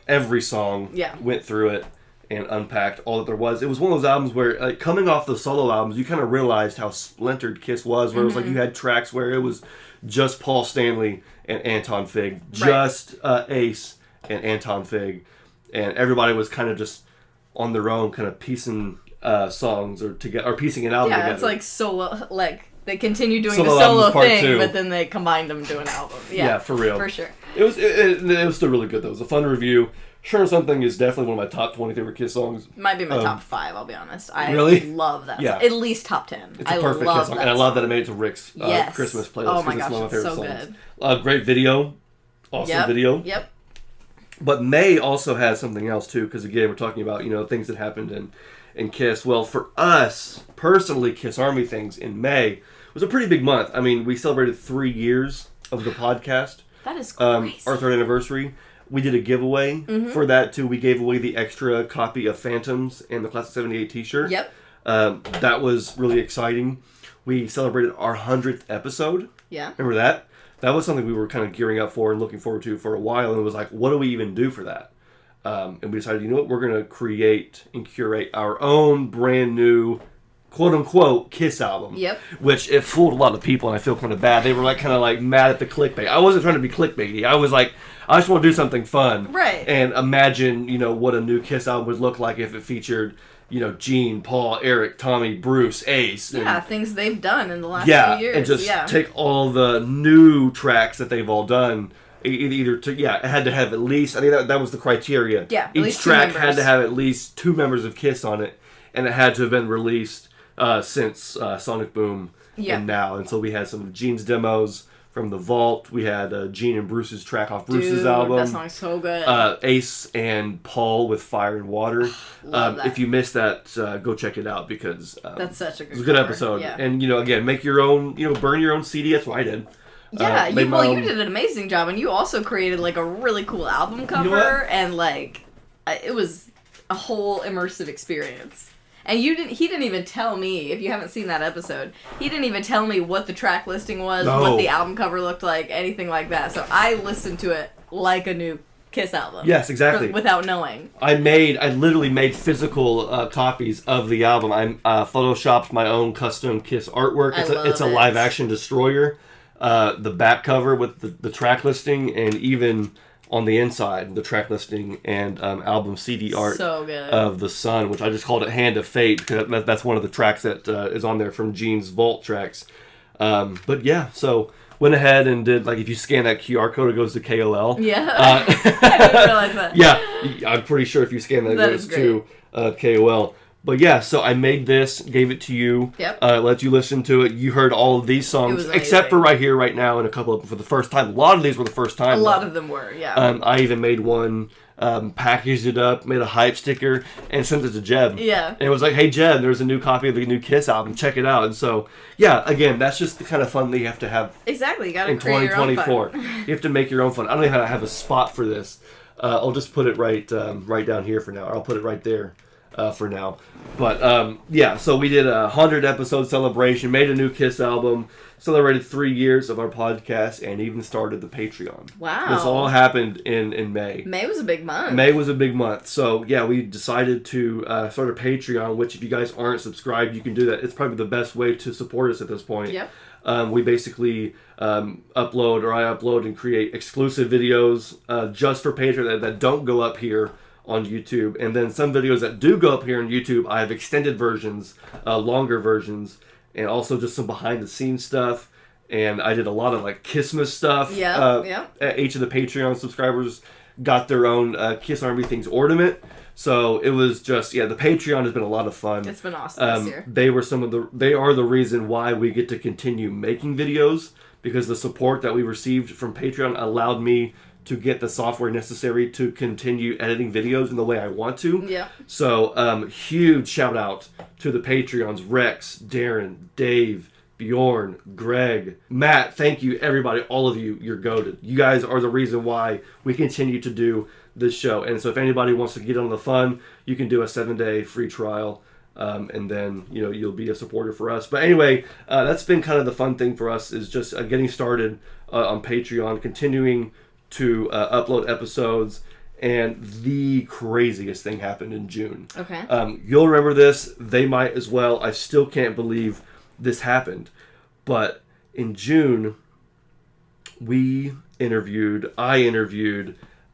every song, went through it, and unpacked all that there was. It was one of those albums where, coming off the solo albums, you kind of realized how splintered Kiss was, where it was like you had tracks where it was just Paul Stanley and Anton Fig, just Ace and Anton Fig, and everybody was kind of just on their own, kind of piecing songs or piecing an album together. Yeah, it's like solo, like they continue doing the solo thing, but then they combined them to an album. Yeah, for real, for sure. It was still really good though. It was a fun review. Sure Something is definitely one of my top 20 favorite Kiss songs. Might be my top 5, I'll be honest. I love that song. At least top 10. It's a perfect Kiss song. And I love that it made it to Rick's Christmas playlist. Oh my gosh, it's so good. Great video. Awesome video. Yep. But May also has something else too, because again, we're talking about, things that happened in Kiss. Well, for us, personally, Kiss Army things in May was a pretty big month. I mean, we celebrated 3 years of the podcast. That is crazy. Our 3rd anniversary. We did a giveaway for that too. We gave away the extra copy of Phantoms and the Class of 78 t-shirt. Yep. That was really exciting. We celebrated our 100th episode. Yeah. Remember that? That was something we were kind of gearing up for and looking forward to for a while. And it was like, what do we even do for that? And we decided, we're going to create and curate our own brand new, quote-unquote, Kiss album. Yep. Which it fooled a lot of people, and I feel kind of bad. They were kind of mad at the clickbait. I wasn't trying to be clickbaity. I was like, I just want to do something fun. Right. And imagine, what a new Kiss album would look like if it featured, Gene, Paul, Eric, Tommy, Bruce, Ace. And, things they've done in the last few years. And just take all the new tracks that they've all done. It had to have at least, I think that was the criteria. Yeah, each track had to have at least 2 members of Kiss on it, and it had to have been released since Sonic Boom and now. And so we had some of Gene's demos, from The Vault. We had Gene and Bruce's track off Bruce's album. That song's so good. Ace and Paul with Fire and Water. Love that. If you missed that, go check it out because that's such a good. It was a good episode. Yeah. And again, make your own. Burn your own CD. That's what I did. Yeah, you did an amazing job, and you also created like a really cool album cover, and like it was a whole immersive experience. And he didn't even tell me, if you haven't seen that episode, he didn't even tell me what the track listing was, what the album cover looked like, anything like that. So I listened to it like a new Kiss album. Yes, exactly. Without knowing. I literally made physical copies of the album. I photoshopped my own custom Kiss artwork. It's a live action destroyer. The back cover with the track listing, and even on the inside, the track listing and album CD art of The Sun, which I just called it Hand of Fate, because that's one of the tracks that is on there from Gene's Vault tracks. But yeah, so went ahead and did, like, if you scan that QR code, it goes to KOL. Yeah. I didn't realize that. Yeah, I'm pretty sure if you scan that, it goes to KOL. But yeah, so I made this, gave it to you, let you listen to it. You heard all of these songs, except for right here, right now, and a couple of them for the first time. A lot of these were the first time. A lot of them were, yeah. I even made one, packaged it up, made a hype sticker, and sent it to Jeb. Yeah. And it was like, hey, Jeb, there's a new copy of the new Kiss album. Check it out. And so, yeah, again, that's just the kind of fun that you have to have. Exactly. You got to create your own fun. You have to make your own fun. I don't even have a spot for this. I'll just put it right down here for now. Or I'll put it right there. For now. But yeah, so we did a 100 episode celebration, made a new Kiss album, celebrated 3 years of our podcast, and even started the Patreon. Wow. This all happened in May. May was a big month. May was a big month. So yeah, we decided to start a Patreon, which if you guys aren't subscribed, you can do that. It's probably the best way to support us at this point. Yep. We basically I upload and create exclusive videos just for Patreon that don't go up here on YouTube, and then some videos that do go up here on YouTube, I have extended versions, longer versions, and also just some behind the scenes stuff. And I did a lot of like Kissmas stuff. Yeah. Each of the Patreon subscribers got their own Kiss Army Things ornament. So it was just, the Patreon has been a lot of fun. It's been awesome this year. They are the reason why we get to continue making videos, because the support that we received from Patreon allowed me to get the software necessary to continue editing videos in the way I want to. Yeah. So, huge shout out to the Patreons, Rex, Darren, Dave, Bjorn, Greg, Matt. Thank you, everybody. All of you, you're goated. You guys are the reason why we continue to do this show. And so if anybody wants to get on the fun, you can do a 7-day free trial. And then, you'll be a supporter for us. But anyway, that's been kind of the fun thing for us, is just getting started on Patreon, continuing to upload episodes, and the craziest thing happened in June. Okay. You'll remember this. They might as well. I still can't believe this happened. But in June, I interviewed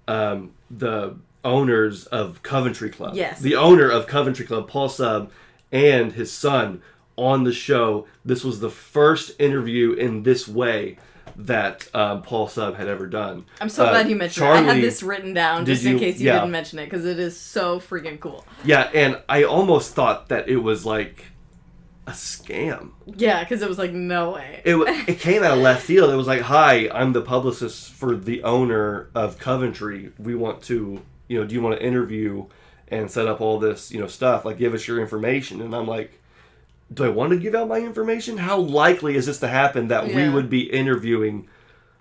the owners of Coventry Club. Yes. The owner of Coventry Club, Paul Sub, and his son on the show. This was the first interview in this way that Paul Sub had ever done. I'm so glad you mentioned it. I had this written down just in case you didn't mention it, because it is so freaking cool. Yeah, and I almost thought that it was like a scam. Yeah, because it was like, no way. It came out of left field. It was like, hi, I'm the publicist for the owner of Coventry. We want to, do you want to interview and set up all this, stuff? Like, give us your information. And I'm like, do I want to give out my information? How likely is this to happen that we would be interviewing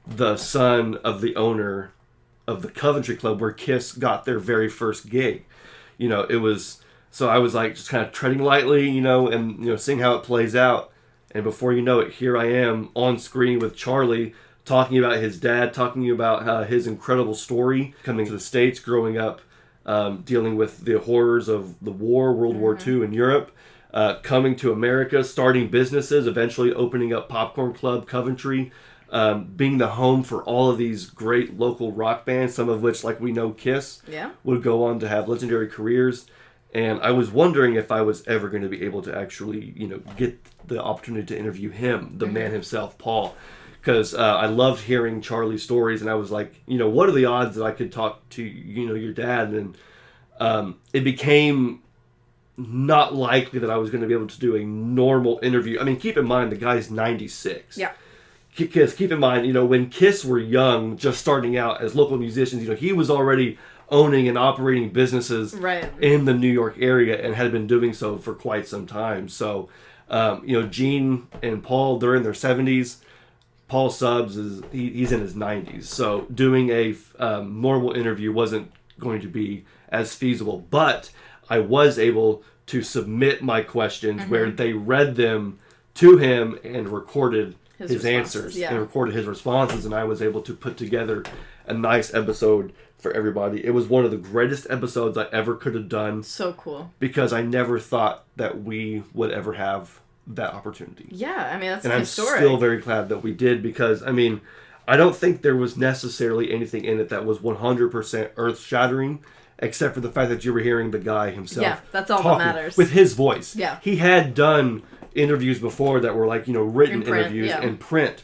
the son of the owner of the Coventry Club where Kiss got their very first gig? It was, so I was like just kind of treading lightly, and, seeing how it plays out. And before you know it, here I am on screen with Charlie talking about his dad, talking about his incredible story coming to the States, growing up, dealing with the horrors of the war, World War II in Europe. Coming to America, starting businesses, eventually opening up Popcorn Club, Coventry, being the home for all of these great local rock bands, some of which, like we know, Kiss, would go on to have legendary careers. And I was wondering if I was ever going to be able to actually, get the opportunity to interview him, the man himself, Paul. Because I loved hearing Charlie's stories, and I was like, what are the odds that I could talk to, your dad? And it became not likely that I was going to be able to do a normal interview. I mean, keep in mind, the guy's 96. Yeah. Kiss, keep in mind, when Kiss were young, just starting out as local musicians, he was already owning and operating businesses in the New York area and had been doing so for quite some time. So, Gene and Paul, they're in their 70s. Paul Stubbs he's in his 90s. So doing a normal interview wasn't going to be as feasible. But I was able to submit my questions where they read them to him and recorded his answers and recorded his responses, and I was able to put together a nice episode for everybody. It was one of the greatest episodes I ever could have done. So cool. Because I never thought that we would ever have that opportunity. Yeah, I mean, that's and historic. I'm still very glad that we did, because, I mean, I don't think there was necessarily anything in it that was 100% earth-shattering, except for the fact that you were hearing the guy himself. Yeah, that's all that matters. With his voice. Yeah. He had done interviews before that were like, written interviews in print.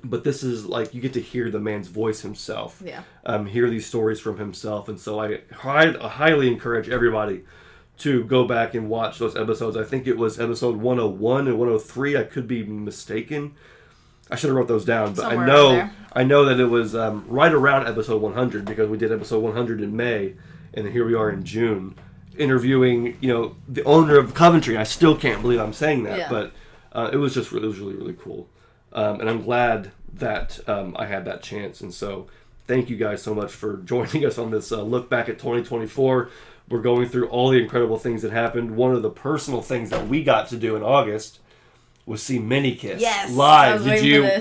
But this is like, you get to hear the man's voice himself. Yeah. Hear these stories from himself. And so I highly encourage everybody to go back and watch those episodes. I think it was episode 101 and 103. I could be mistaken. I should have wrote those down, but I know that it was right around episode 100, because we did episode 100 in May, and here we are in June, interviewing the owner of Coventry. I still can't believe I'm saying that, but it was really, really cool, and I'm glad that I had that chance. And so thank you guys so much for joining us on this look back at 2024. We're going through all the incredible things that happened. One of the personal things that we got to do in August was see MINIKISS live.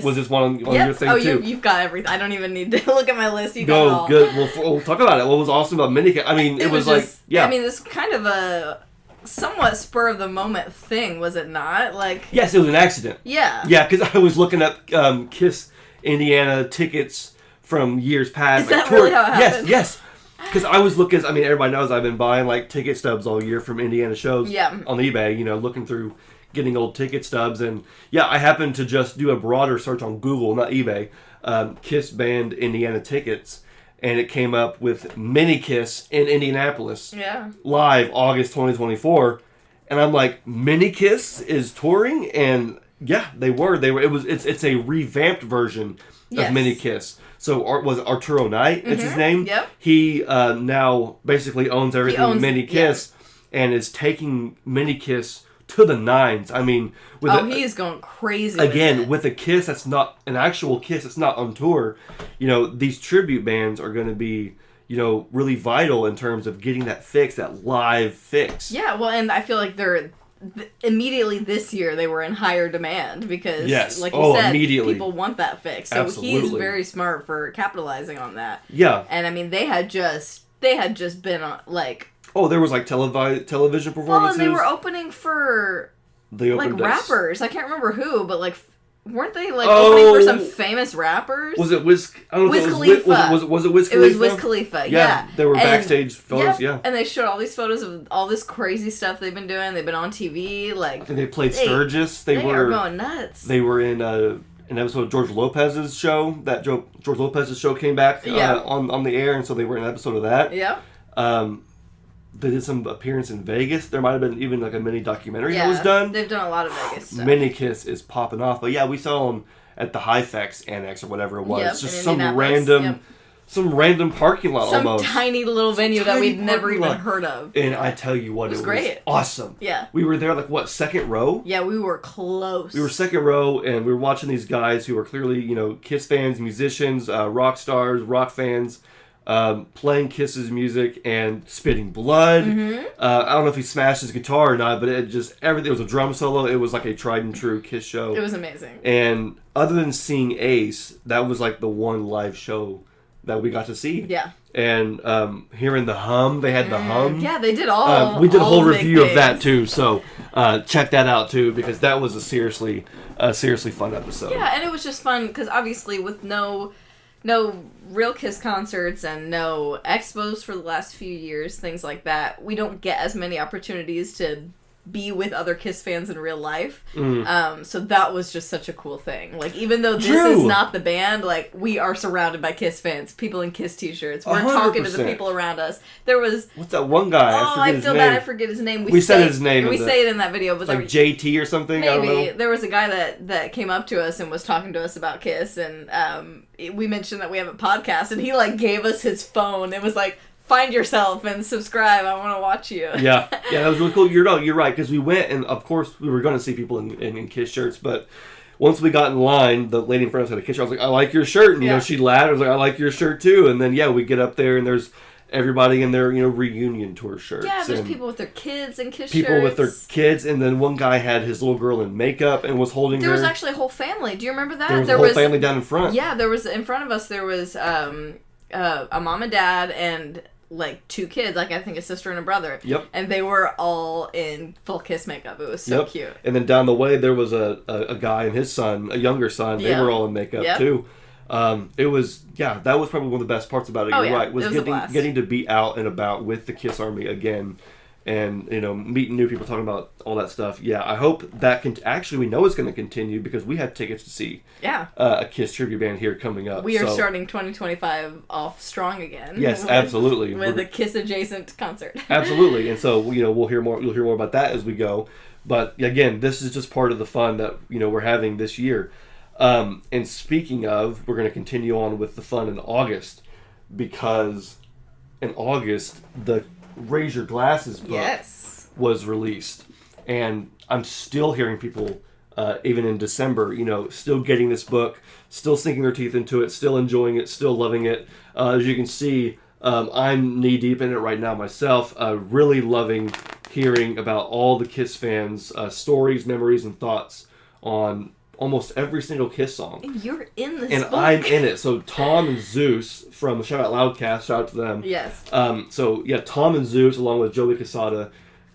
Was this one on your thing too? You've got everything. I don't even need to look at my list. You got it all. Good. We'll talk about it. What was awesome about MINIKISS? I mean, it was just, I mean, this kind of a somewhat spur of the moment thing, was it not? Like, yes, it was an accident. Yeah. Yeah, because I was looking up Kiss Indiana tickets from years past. Is that really how it happened? Yes. Because I was looking. I mean, everybody knows I've been buying like ticket stubs all year from Indiana shows. On eBay. Looking through, getting old ticket stubs, and I happened to just do a broader search on Google, not eBay, Kiss band Indiana tickets, and it came up with MINIKISS in Indianapolis, live August 2024, and I'm like, MINIKISS is touring, and they were. It's a revamped version of MINIKISS. So was Arturo Knight? It's his name. Yep. He now basically owns everything MINIKISS, and is taking MINIKISS to the nines. I mean, he is going crazy again with a Kiss that's not an actual Kiss. It's not on tour. These tribute bands are going to be really vital in terms of getting that fix, that live fix. Yeah, well, and I feel like they're immediately this year they were in higher demand because, like you said, people want that fix. So he's very smart for capitalizing on that. Yeah, and I mean they had just been on like. Oh, there was like television performances. Well, and they were opening for like rappers. I can't remember who, but like, weren't they like opening for some famous rappers? Was it Wiz? I don't know. Wiz Khalifa. Was it Wiz Khalifa? It was Wiz Khalifa. Yeah. They were backstage photos. Yeah, and they showed all these photos of all this crazy stuff they've been doing. They've been on TV. Like, I think they played Sturgis. They were going nuts. They were in an episode of George Lopez's show. That George Lopez's show came back on the air, and so they were in an episode of that. Yeah. They did some appearance in Vegas. There might have been even like a mini documentary that was done. They've done a lot of Vegas stuff. MINIKISS is popping off. But we saw them at the Hyfex Annex or whatever it was. Just some random parking lot almost. Some tiny little venue that we'd never even heard of. And I tell you what, it was great. Awesome. Yeah. We were there like, second row? Yeah, we were close. We were second row, and we were watching these guys who are clearly, Kiss fans, musicians, rock stars, rock fans, playing Kiss's music and spitting blood. I don't know if he smashed his guitar or not, but it was a drum solo. It was like a tried and true Kiss show. It was amazing. And other than seeing Ace, that was like the one live show that we got to see. Yeah. And hearing the hum, they had the hum. Yeah, they did all. We did a whole review of that too, so check that out too, because that was a seriously fun episode. Yeah, and it was just fun because obviously with no real Kiss concerts and no expos for the last few years, things like that, we don't get as many opportunities to be with other Kiss fans in real life. So that was just such a cool thing. Like, even though this is not the band, like, we are surrounded by Kiss fans, people in Kiss t-shirts. We're 100%. Talking to the people around us. There was... What's that one guy? I feel bad I forget his name. We said his name. We say it in that video. But like JT or something? Maybe. I don't know. There was a guy that came up to us and was talking to us about Kiss, and we mentioned that we have a podcast, and he, like, gave us his phone. It was like, find yourself and subscribe. I want to watch you. Yeah, that was really cool. You're right, because we went, and of course we were going to see people in Kiss shirts, but once we got in line, the lady in front of us had a Kiss shirt. I was like, I like your shirt, and you know, she laughed. I was like, I like your shirt too. And then we get up there, and there's everybody in their reunion tour shirts. Yeah, there's people with their kids in Kiss people shirts. with their kids, and then one guy had his little girl in makeup and was holding her. There was actually a whole family. Do you remember that? There was a whole family down in front. Yeah, there was in front of us. There was a mom and dad and like 2 kids, like I think a sister and a brother. Yep. And they were all in full Kiss makeup. It was so cute. And then down the way there was a guy and his son, a younger son. They were all in makeup too. It was that was probably one of the best parts about it. You're right. Was getting to be out and about with the Kiss Army again, and meeting new people, talking about all that stuff. Yeah, I hope that can. Actually, we know it's going to continue because we have tickets to see a Kiss tribute band here coming up. We are starting 2025 off strong again. Yes, absolutely. With a Kiss adjacent concert. Absolutely, and so we'll hear more. You'll hear more about that as we go. But again, this is just part of the fun that we're having this year. And speaking of, we're going to continue on with the fun in August, because in August the Raise Your Glasses book was released, and I'm still hearing people even in December still getting this book, still sinking their teeth into it, still enjoying it, still loving it. As you can see, I'm knee deep in it right now myself, really loving hearing about all the Kiss fans' stories, memories, and thoughts on almost every single Kiss song. And you're in this book. I'm in it. So Tom and Zeus from the Shout Out Loudcast, shout out to them. Yes. Tom and Zeus, along with Joey Quesada,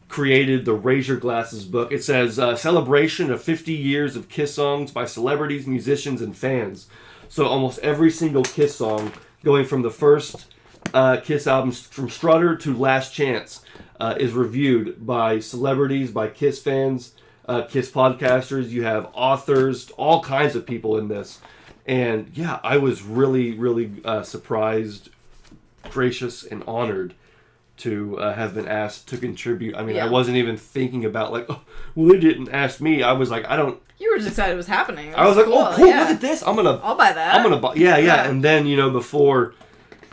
created the Raise Your Glasses book. It says, celebration of 50 years of Kiss songs by celebrities, musicians, and fans. So almost every single Kiss song, going from the first Kiss albums, from Strutter to Last Chance, is reviewed by celebrities, by Kiss fans, Kiss podcasters. You have authors, all kinds of people in this. And I was really, really surprised, gracious, and honored to have been asked to contribute. I mean, I wasn't even thinking about they didn't ask me. I was like, I don't... You were just excited it was happening. I was like, cool. Oh, cool, look at this. I'll buy that. I'm gonna buy... Yeah. And then, before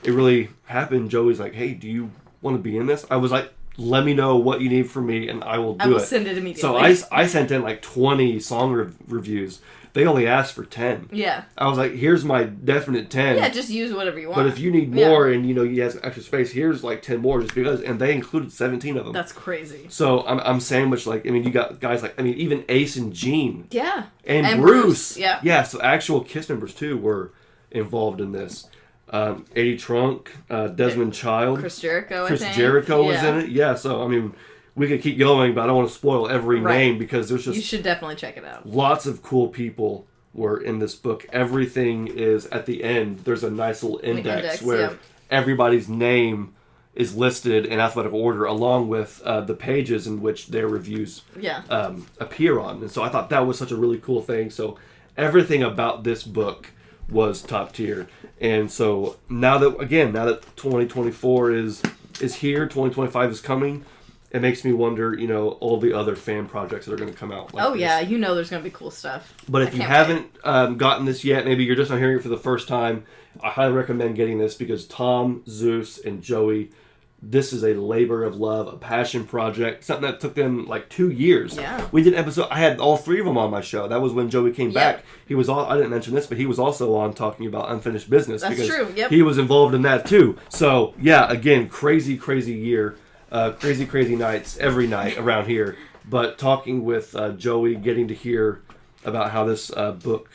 it really happened, Joey's like, hey, do you want to be in this? I was like, let me know what you need from me, and I will do it. I will send it immediately. So I sent in 20 song reviews. They only asked for 10. Yeah. I was like, here's my definite 10. Yeah, just use whatever you want. But if you need more and, you have extra space, here's 10 more just because. And they included 17 of them. That's crazy. So I'm sandwiched you got guys even Ace and Gene. Yeah. And Bruce. Yeah. Yeah, so actual Kiss members, too, were involved in this. Eddie Trunk, Desmond Child. Chris Jericho, Chris Jericho was in it. Yeah, so, we could keep going, but I don't want to spoil every name because there's just... You should definitely check it out. Lots of cool people were in this book. Everything is, at the end, there's a nice little index where everybody's name is listed in alphabetical order along with the pages in which their reviews appear on. And so I thought that was such a really cool thing. So everything about this book was top tier. And so now that 2024 is here, 2025 is coming, it makes me wonder, all the other fan projects that are going to come out. There's going to be cool stuff. But if you haven't gotten this yet, maybe you're just not hearing it for the first time, I highly recommend getting this because Tom, Zeus, and Joey, this is a labor of love, a passion project, something that took them 2 years. Yeah. We did an episode, I had all 3 of them on my show. That was when Joey came back. He was I didn't mention this, but he was also on talking about Unfinished Business. That's true, He was involved in that too. So, again, crazy, crazy year. Crazy, crazy nights every night around here. But talking with Joey, getting to hear about how this book,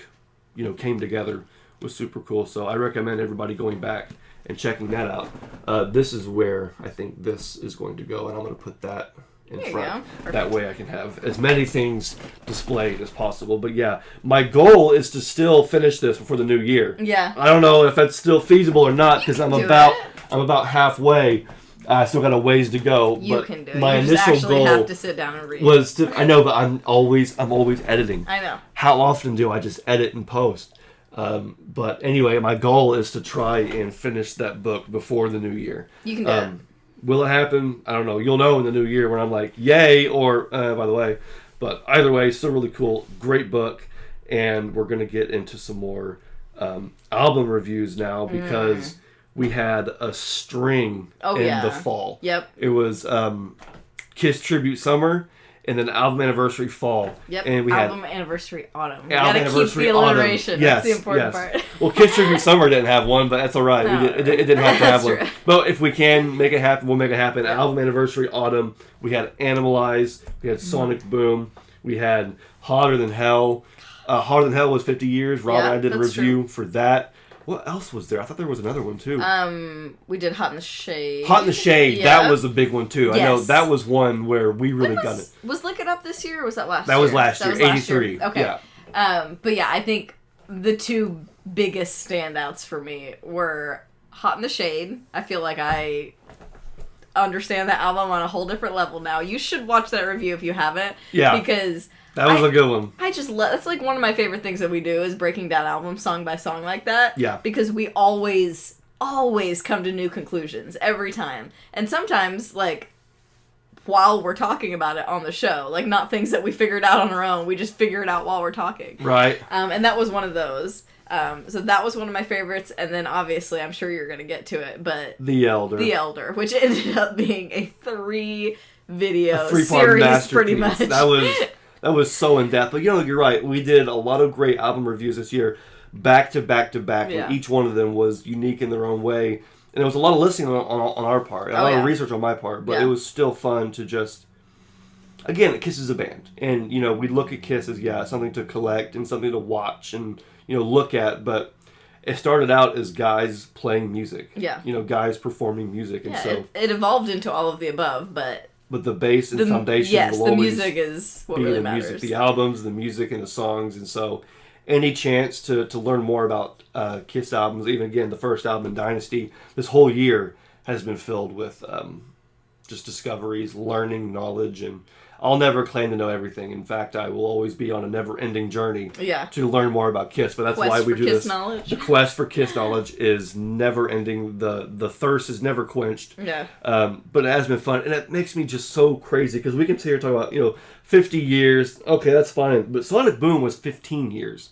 came together was super cool. So I recommend everybody going back and checking that out. This is where I think this is going to go, and I'm going to put that in front. That way I can have as many things displayed as possible. But my goal is to still finish this before the new year. Yeah. I don't know if that's still feasible or not because I'm about halfway. I still got a ways to go. You but can do it. My you initial just goal have to sit down and read. Was to. I know, but I'm always editing. I know. How often do I just edit and post? But anyway, my goal is to try and finish that book before the new year. You can do it. Will it happen? I don't know. You'll know in the new year when I'm like, yay, or by the way. But either way, still really cool. Great book. And we're going to get into some more album reviews now because we had a string in the fall. Yep. It was Kiss Tribute Summer and then album anniversary fall. Yep. And we album anniversary autumn. We album gotta keep the alliteration. Yes, that's the important part. Well, Kiss Tribute Summer didn't have one, but that's all right. No, it didn't have to have one. true. But if we can make it happen, we'll make it happen. Yeah. Album anniversary autumn. We had Animalize. We had Sonic Boom. We had Hotter Than Hell. Hotter Than Hell was 50 years. Rob and I did a review for that. What else was there? I thought there was another one too. We did Hot in the Shade. Hot in the Shade. Yeah. That was a big one too. Yes. I know that was one where we really got it. Was Lick It Up this year or was that last year? That was last year. 83. Okay. Yeah. But yeah, I think the two biggest standouts for me were Hot in the Shade. I feel like I understand that album on a whole different level now. You should watch that review if you haven't. Yeah. Because that was a good one. I just love... That's like one of my favorite things that we do is breaking down albums song by song like that. Yeah. Because we always come to new conclusions every time. And sometimes, like, while we're talking about it on the show. Like, not things that we figured out on our own. We just figure it out while we're talking. Right. And that was one of those. So that was one of my favorites. And then, obviously, I'm sure you're going to get to it, but... The Elder. The Elder, which ended up being a 3-video three-part series, pretty much. That was so in-depth. But, you're right. We did a lot of great album reviews this year, back to back to back, and each one of them was unique in their own way. And there was a lot of listening on our part, a lot of research on my part, but it was still fun to just... Again, Kiss is a band. And, we look at Kiss as, something to collect and something to watch and, look at, but... It started out as guys playing music. Yeah. Guys performing music. And so it evolved into all of the above, but the base and foundation will always the music is what really matters. Music, the albums, the music, and the songs. And so any chance to learn more about Kiss albums, even again, the first album, Dynasty, this whole year has been filled with just discoveries, learning, knowledge, and I'll never claim to know everything. In fact, I will always be on a never-ending journey to learn more about Kiss. But that's why we do this. Knowledge. The quest for Kiss knowledge is never-ending. The thirst is never quenched. Yeah. But it has been fun, and it makes me just so crazy because we can sit here talking about 50 years. Okay, that's fine. But Sonic Boom was 15 years.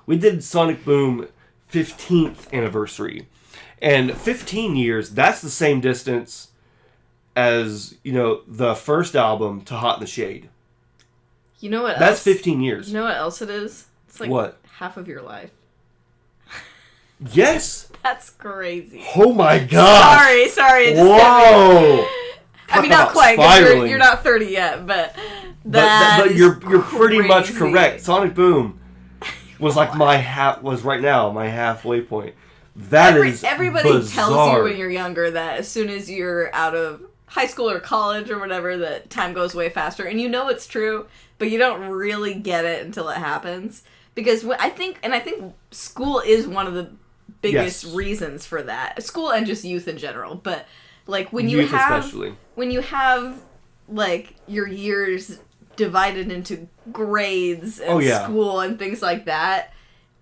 We did Sonic Boom 15th anniversary, and 15 years. That's the same distance as, the first album to Hot in the Shade. You know what else? That's 15 years. You know what else it is? It's like what? Half of your life. Yes! That's crazy. Oh my god! Sorry. It just Whoa! I mean, not quite, because you're not 30 yet, but but you're pretty much correct. Sonic Boom was like my halfway point. Everybody tells you when you're younger that as soon as you're out of high school or college or whatever, that time goes way faster. And it's true, but you don't really get it until it happens. Because I think school is one of the biggest reasons for that. School and just youth in general. But, like, when you have, like, your years divided into grades and school and things like that,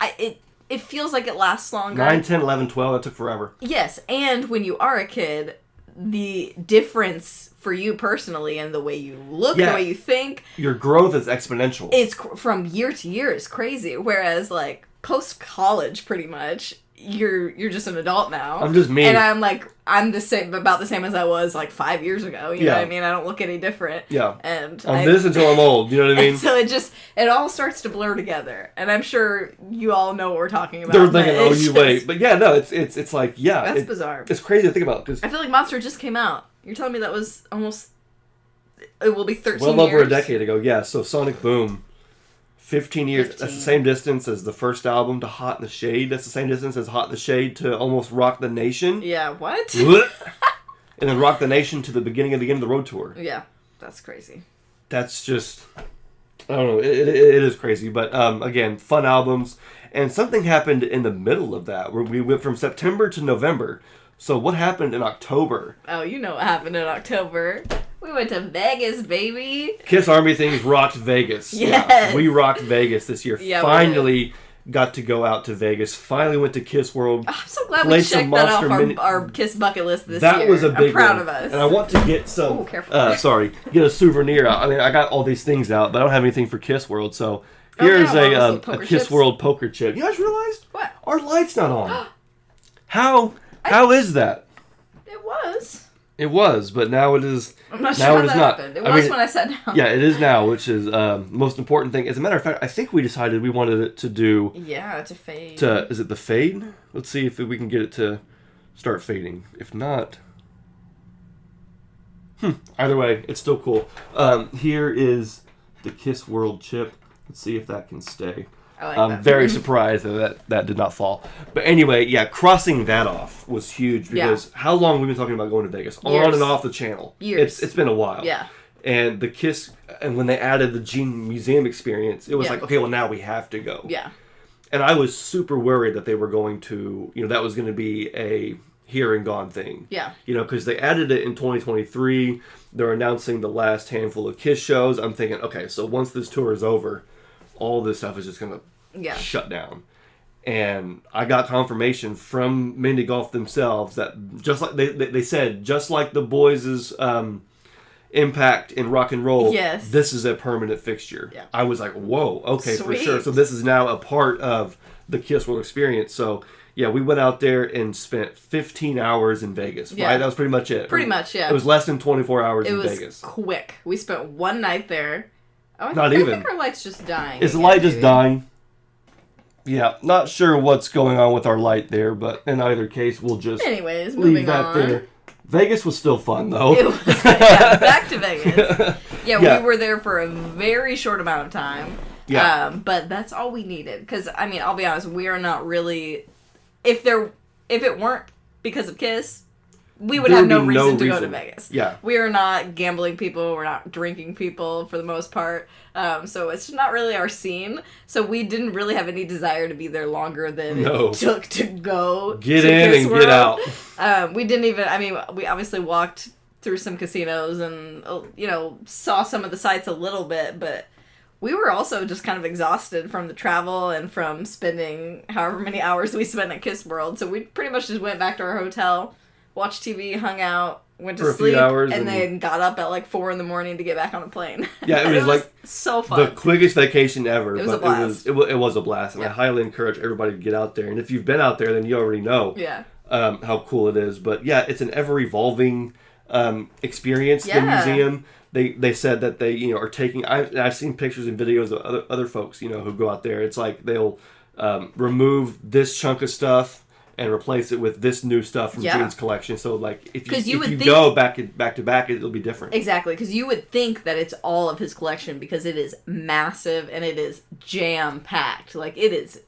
it feels like it lasts longer. 9, 10, 11, 12, that took forever. Yes, and when you are a kid, the difference for you personally and the way you look, the way you think... Your growth is exponential. It's from year to year is crazy. Whereas, like, post-college, pretty much, you're just an adult now. I'm just me. And I'm like, I'm about the same as I was like 5 years ago. You know what I mean? I don't look any different. Yeah. And I'm this until I'm old. You know what I mean? So it all starts to blur together. And I'm sure you all know what we're talking about. They're thinking, wait. But yeah, no, it's like, That's bizarre. It's crazy to think about. Cause I feel like Monster just came out. You're telling me that was almost... It will be 13 years. Well over a decade ago, yeah. So Sonic Boom... 15 years. 15. That's the same distance as the first album to Hot in the Shade. That's the same distance as Hot in the Shade to almost Rock the Nation. Yeah, what? And then Rock the Nation to the beginning of the road tour. Yeah, that's crazy. That's just... I don't know. It is crazy. But, again, fun albums. And something happened in the middle of that where we went from September to November. So what happened in October? Oh, you know what happened in October. We went to Vegas, baby. Kiss Army Things rocked Vegas. Yes. Yeah, we rocked Vegas this year. Yeah, Finally got to go out to Vegas. Finally went to KISSWorld. I'm so glad we checked that off our Kiss bucket list this year. That was a big one. I'm proud of us. And I want to get some, ooh, careful. get a souvenir out. I mean, I got all these things out, but I don't have anything for KISSWorld, so here's a KISSWorld poker chip. You guys realized? What? Our light's not on. How is that? It was. It was, but now it is. I'm not now sure it is how that not. happened. It was when I sat down. Yeah, it is now, which is most important thing. As a matter of fact, I think we decided we wanted it to do. Yeah, to fade. Is it the fade? Let's see if we can get it to start fading. If not, either way, it's still cool. Here is the KISSWorld chip. Let's see if that can stay. I'm very surprised that did not fall. But anyway, yeah, crossing that off was huge because how long we've been talking about going to Vegas? Years. On and off the channel. Years. It's been a while. Yeah. And the Kiss, and when they added the Gene Museum experience, it was like, okay, well now we have to go. Yeah. And I was super worried that they were going to, that was going to be a here and gone thing. Yeah. Because they added it in 2023. They're announcing the last handful of Kiss shows. I'm thinking, okay, so once this tour is over, all this stuff is just going to shut down. And I got confirmation from Mini Golf themselves that just like they said, just like the boys' impact in rock and roll, this is a permanent fixture. Yeah. I was like, whoa, okay, sweet. For sure. So this is now a part of the KISSWorld experience. So yeah, we went out there and spent 15 hours in Vegas, right? That was pretty much it. Pretty much, yeah. It was less than 24 hours in Vegas. It was quick. We spent one night there. Oh, I think our light's just dying. Is the light just dying? Yeah, not sure what's going on with our light there, but in either case, we'll just leave that there. Vegas was still fun, though. It was, back to Vegas. Yeah, we were there for a very short amount of time. Yeah. But that's all we needed. Because, I mean, I'll be honest, we are not really... If it weren't because of Kiss... We would have no reason to go to Vegas. Yeah. We are not gambling people. We're not drinking people for the most part. So it's not really our scene. So we didn't really have any desire to be there longer than it took to go get in and get out. We didn't even, we obviously walked through some casinos and, saw some of the sights a little bit, but we were also just kind of exhausted from the travel and from spending however many hours we spent at KISSWorld. So we pretty much just went back to our hotel, watched TV, hung out, went to sleep, and then got up at like 4 a.m. to get back on a plane. Yeah, it was like so fun. The quickest vacation ever. It was a blast. It was a blast, and I highly encourage everybody to get out there. And if you've been out there, then you already know how cool it is. But yeah, it's an ever evolving experience. Yeah. The museum. They said that they are taking. I've seen pictures and videos of other folks who go out there. It's like they'll remove this chunk of stuff and replace it with this new stuff from Gene's collection. So, like, if you go back to back, it'll be different. Exactly, because you would think that it's all of his collection because it is massive and it is jam-packed. Like, it is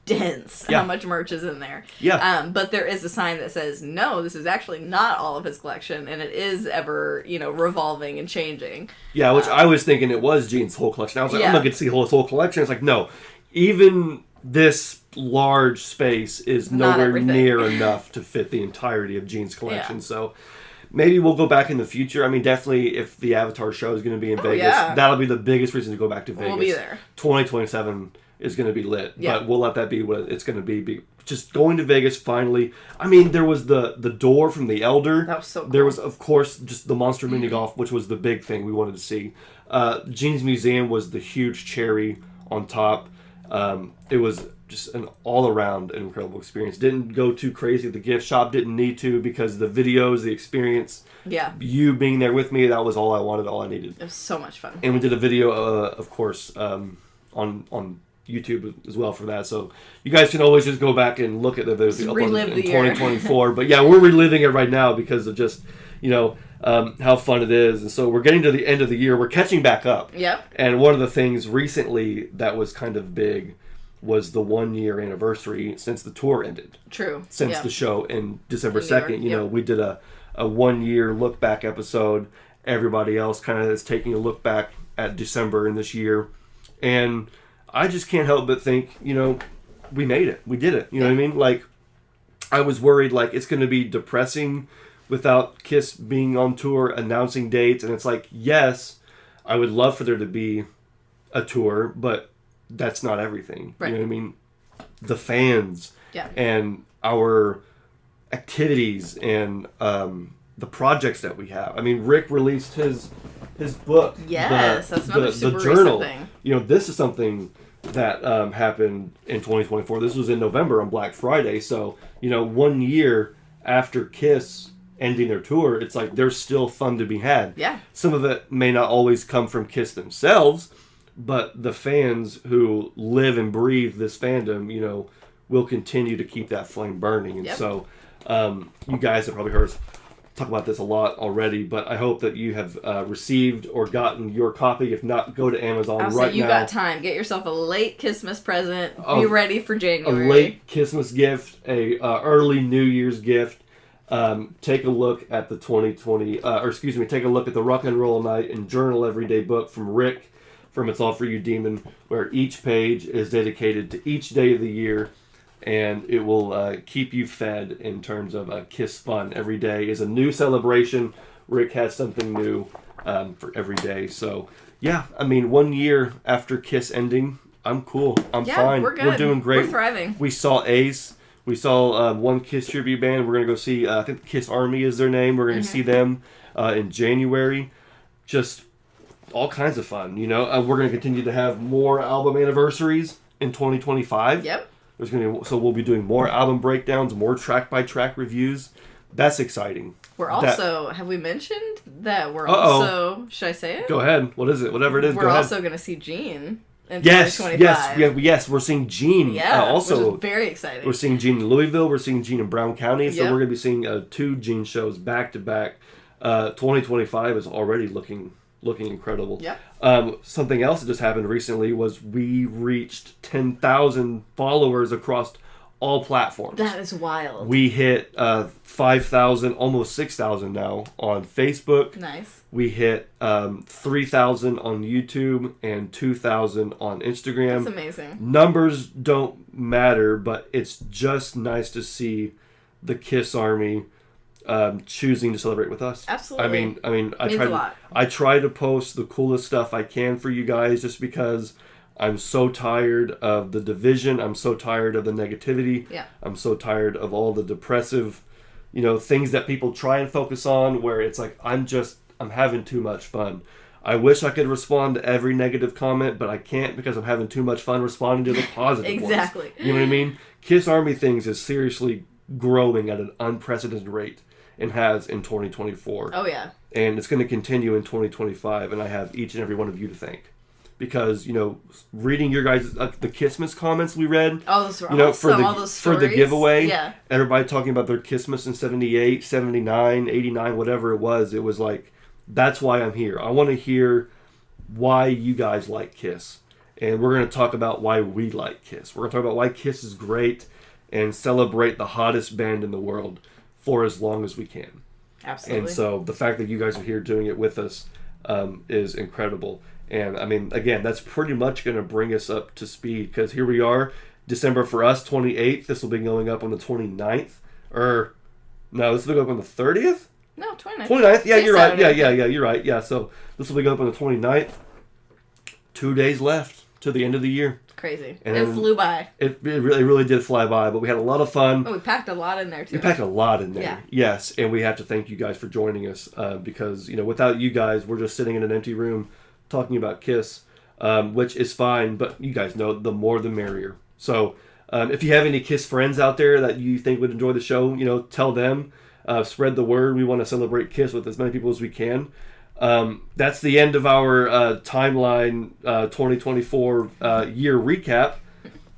dense how much merch is in there. Yeah. But there is a sign that says, no, this is actually not all of his collection, and it is ever, revolving and changing. Yeah, which I was thinking it was Gene's whole collection. I was like, I'm not going to see his whole collection. It's like, no, even this large space is nowhere near enough to fit the entirety of Gene's collection. Yeah. So maybe we'll go back in the future. I mean, definitely if the Avatar show is going to be in Vegas, that'll be the biggest reason to go back to Vegas. We'll be there. 2027 is going to be lit. Yeah. But we'll let that be what it's going to be. Just going to Vegas finally. I mean, there was the door from the Elder. That was so cool. There was, of course, just the Monster Mini Golf, which was the big thing we wanted to see. Gene's Museum was the huge cherry on top. It was just an all-around incredible experience. Didn't go too crazy. The gift shop didn't need to because the videos, the experience, you being there with me, that was all I wanted, all I needed. It was so much fun. And we did a video, of course, on YouTube as well for that. So you guys can always just go back and look at the videos in 2024. But yeah, we're reliving it right now because of just, how fun it is. And so we're getting to the end of the year. We're catching back up. Yep. And one of the things recently that was kind of big was the 1-year anniversary since the tour ended. True. Since the show in December 2nd. We did a 1-year look back episode. Everybody else kind of is taking a look back at December in this year. And I just can't help but think, we made it. We did it. You know what I mean? Like, I was worried, like, it's going to be depressing without Kiss being on tour, announcing dates. And it's like, yes, I would love for there to be a tour, but that's not everything. Right. You know what I mean? The fans Yeah. and our activities and the projects that we have. I mean, Rick released his book. Yes, that's another super the journal. recent thing. You know, this is something that happened in 2024. This was in November on Black Friday. So, you know, 1 year after Kiss ending their tour, it's like there's still fun to be had. Yeah. Some of it may not always come from Kiss themselves, but the fans who live and breathe this fandom, you know, will continue to keep that flame burning. And so you guys have probably heard us talk about this a lot already, but I hope that you have received or gotten your copy. If not, go to Amazon right now. You got time. Get yourself a late Christmas present. Be ready for January. A late Christmas gift, a early New Year's gift. Take a look at the 2020, take a look at the Rock and Roll Night and Journal Everyday book from Rick from It's All For You Demon, where each page is dedicated to each day of the year, and it will keep you fed in terms of Kiss fun. Every day is a new celebration. Rick has something new for every day. So, yeah, I mean, 1 year after Kiss ending, I'm cool. I'm fine. We're good. We're doing great. We're thriving. We saw Ace. We saw one Kiss tribute band. We're going to go see, I think Kiss Army is their name. We're going to see them in January. Just all kinds of fun, you know. We're going to continue to have more album anniversaries in 2025. Yep. So we'll be doing more album breakdowns, more track-by-track reviews. That's exciting. We're also, have we mentioned that we're also, should I say it? Go ahead. What is it? Whatever it is, go ahead. We're also going to see Gene in yes, 2025. yes, we're seeing Gene. Also, which is very exciting. We're seeing Gene in Louisville. We're seeing Gene in Brown County. So Yep. we're going to be seeing 2 Gene shows back to back. 2025 is already looking incredible. Yep. Something else that just happened recently was we reached 10,000 followers across all platforms. That is wild. We hit 5,000, almost 6,000 now on Facebook. Nice. We hit 3,000 on YouTube and 2,000 on Instagram. That's amazing. Numbers don't matter, but it's just nice to see the Kiss Army choosing to celebrate with us. Absolutely. I mean, I try to post the coolest stuff I can for you guys, just because I'm so tired of the division. I'm so tired of the negativity. Yeah. I'm so tired of all the depressive, you know, things that people try and focus on, where it's like, I'm having too much fun. I wish I could respond to every negative comment, but I can't, because I'm having too much fun responding to the positive Exactly. ones. You know what I mean? Kiss Army Things is seriously growing at an unprecedented rate, and has in 2024. Oh, yeah. And it's going to continue in 2025, and I have each and every one of you to thank. Because, you know, reading your guys' the Kissmas comments we read, oh, those were you know, awesome. All those for the giveaway, yeah. Everybody talking about their Kissmas in 78, 79, 89, whatever it was like, that's why I'm here. I want to hear why you guys like Kiss. And we're going to talk about why we like Kiss. We're going to talk about why Kiss is great and celebrate the hottest band in the world for as long as we can. Absolutely. And so the fact that you guys are here doing it with us is incredible. And I mean, again, that's pretty much going to bring us up to speed, because here we are, December for us, 28th. This will be going up on the 29th. Or, no, this will be going up on the 30th? No, 29th. 29th? Yeah, you're right. Saturday. Yeah, you're right. Yeah, so this will be going up on the 29th. 2 days left to the end of the year. Crazy. And it flew by. It really did fly by, but we had a lot of fun. Oh, we packed a lot in there, too. We packed a lot in there. Yeah. Yes, and we have to thank you guys for joining us, because, you know, without you guys, we're just sitting in an empty room talking about Kiss, which is fine, but you guys know, the more the merrier. So if you have any Kiss friends out there that you think would enjoy the show, you know, tell them, spread the word. We want to celebrate Kiss with as many people as we can. That's the end of our timeline 2024 year recap,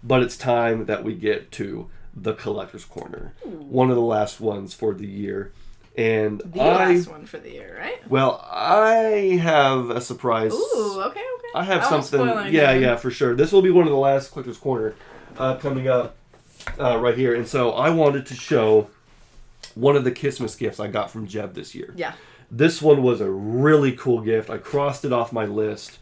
but it's time that we get to the Collector's Corner. Ooh. One of the last ones for the year. And the last one for the year, right? Well, I have a surprise. Ooh, okay. I have something. Yeah, for sure. This will be one of the last Collector's Corner coming up right here. And so I wanted to show one of the Kissmas gifts I got from Jeb this year. Yeah. This one was a really cool gift. I crossed it off my list.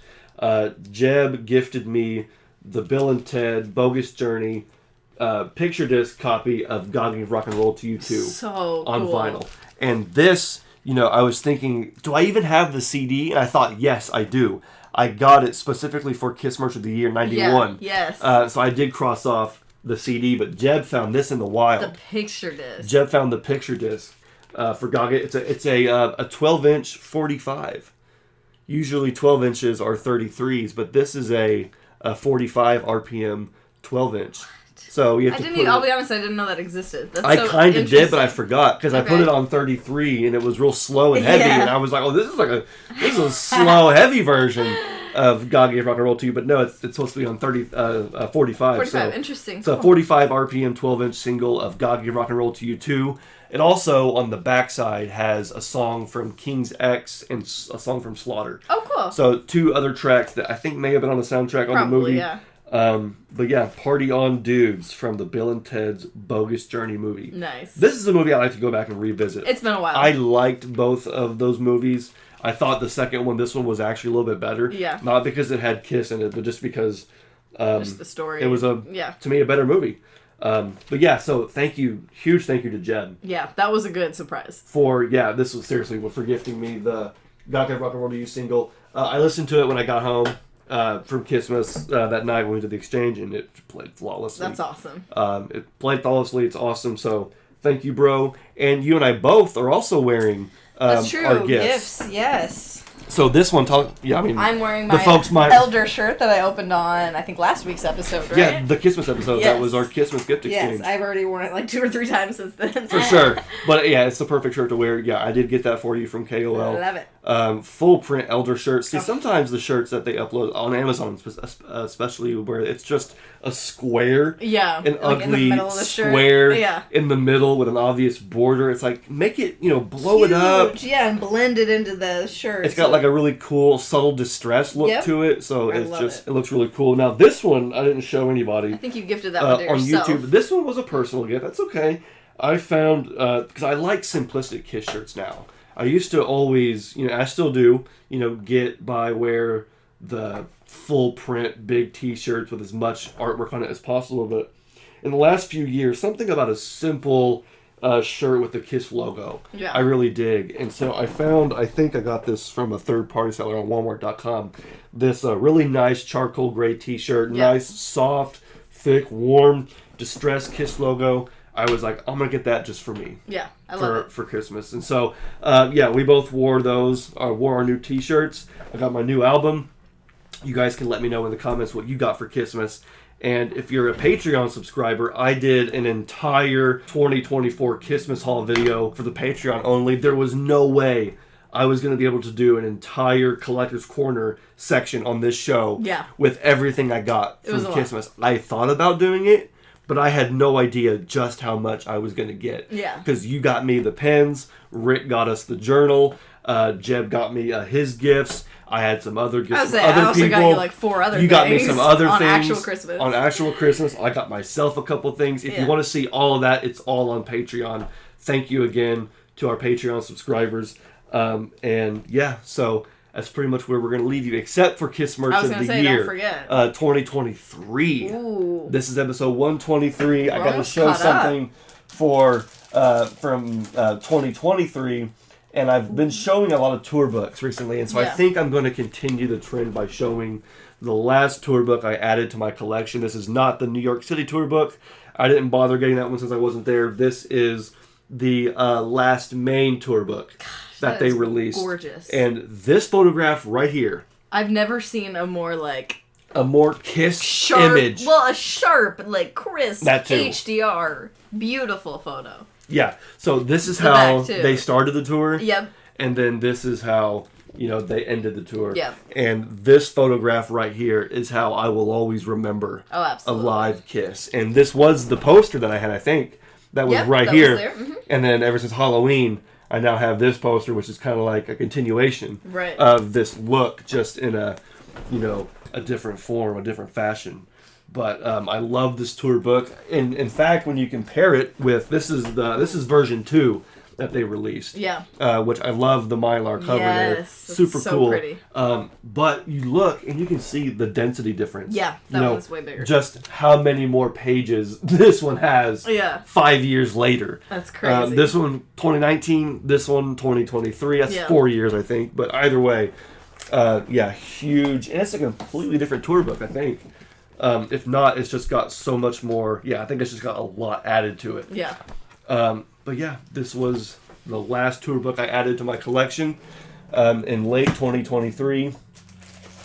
Jeb gifted me the Bill and Ted Bogus Journey picture disc copy of God Gave Rock and Roll to You Too on vinyl. And this, I was thinking, do I even have the CD? And I thought, yes, I do. I got it specifically for Kiss Merch of the Year '91. Yeah, yes. So I did cross off the CD, but Jeb found this in the wild. The picture disc. Jeb found the picture disc for Gaga. It's a 12-inch 45. Usually 12 inches are 33s, but this is a 45 RPM 12-inch. So you have I'll be honest, I didn't know that existed. That's I kind of did, but I forgot because I put it on 33 and it was real slow and heavy, and I was like, "Oh, this is a slow, heavy version of God Gave Rock and Roll to You." But no, it's supposed to be on 45. 45, so, interesting. So 45 RPM 12-inch single of God Gave Rock and Roll to You Too. It also on the backside has a song from King's X and a song from Slaughter. Oh, cool! So 2 other tracks that I think may have been on the soundtrack on the movie. Yeah. But yeah, Party On Dudes from the Bill and Ted's Bogus Journey movie. Nice. This is a movie I like to go back and revisit. It's been a while. I liked both of those movies. I thought the second one, this one was actually a little bit better. Yeah. Not because it had Kiss in it, but just because just the story. It was to me a better movie. But yeah, so huge thank you to Jeb. Yeah, that was a good surprise. This was seriously for gifting me the God Gave Rock and Roll to You single. I listened to it when I got home. From Christmas that night when we did the exchange, and it played flawlessly. That's awesome. It played flawlessly. It's awesome. So thank you, bro. And you and I both are also wearing That's true. Our gifts. Yes. So this one, I'm wearing my Elder shirt that I opened on, I think, last week's episode, right? Yeah, the Christmas episode. Yes. That was our Christmas gift exchange. Yes, I've already worn it like 2 or 3 times since then. For sure. But yeah, it's the perfect shirt to wear. Yeah, I did get that for you from KOL. I love it. Full print Elder shirt. See, sometimes the shirts that they upload on Amazon, especially where it's just a square. Yeah. An ugly in the middle of the square in the middle with an obvious border. It's like, make it, blow it up. Yeah, and blend it into the shirt. It's got like a really cool, subtle distress look to it. So it looks really cool. Now, this one, I didn't show anybody. I think you gifted that one to on yourself. YouTube. This one was a personal gift. That's okay. I found, because I like simplistic Kiss shirts now. I used to always, I still do, wear the full print big t-shirts with as much artwork on it as possible. But in the last few years, something about a simple shirt with the Kiss logo, I really dig. And so I think I got this from a third-party seller on Walmart.com, this really nice charcoal gray t-shirt, nice, soft, thick, warm, distressed Kiss logo. I was like, I'm going to get that just for me. Yeah, I love it. For Christmas. And so, we both wore our new t-shirts. I got my new album. You guys can let me know in the comments what you got for Christmas. And if you're a Patreon subscriber, I did an entire 2024 Christmas haul video for the Patreon only. There was no way I was going to be able to do an entire Collector's Corner section on this show with everything I got from Christmas. I thought about doing it, but I had no idea just how much I was going to get. Yeah. Because you got me the pens, Rick got us the journal, Jeb got me his gifts. I had some other gifts from other people. I also got you like 4 other things. You got me some other things. On actual Christmas. On actual Christmas. I got myself a couple things. If you want to see all of that, it's all on Patreon. Thank you again to our Patreon subscribers. So that's pretty much where we're going to leave you, except for Kiss Merch of the Year. Don't forget. 2023. Ooh. This is episode 123. I got to show something from 2023. And I've been showing a lot of tour books recently, and so I think I'm going to continue the trend by showing the last tour book I added to my collection. This is not the New York City tour book. I didn't bother getting that one since I wasn't there. This is the last main tour book that they released. Gorgeous. And this photograph right here. I've never seen a more Kiss sharp image. Well, a sharp, crisp that too. HDR. Beautiful photo. Yeah, so this is how they started the tour. Yep. And then this is how, they ended the tour. Yep. And this photograph right here is how I will always remember a live Kiss. And this was the poster that I had, I think, that was right here. Was there. Mm-hmm. And then ever since Halloween, I now have this poster, which is kind of like a continuation of this look, just in a different form, a different fashion. But I love this tour book. In fact, when you compare it with this is version 2. that they released. Yeah. Which I love the Mylar cover there. Super so cool. Pretty. But you look and you can see the density difference. Yeah, that one's way bigger. Just how many more pages this one has 5 years later. That's crazy. This one 2019, this one 2023. That's 4 years, I think. But either way, huge. And it's a completely different tour book, I think. If not, it's just got so much more. Yeah, I think it's just got a lot added to it. Yeah. But yeah, this was the last tour book I added to my collection in late 2023.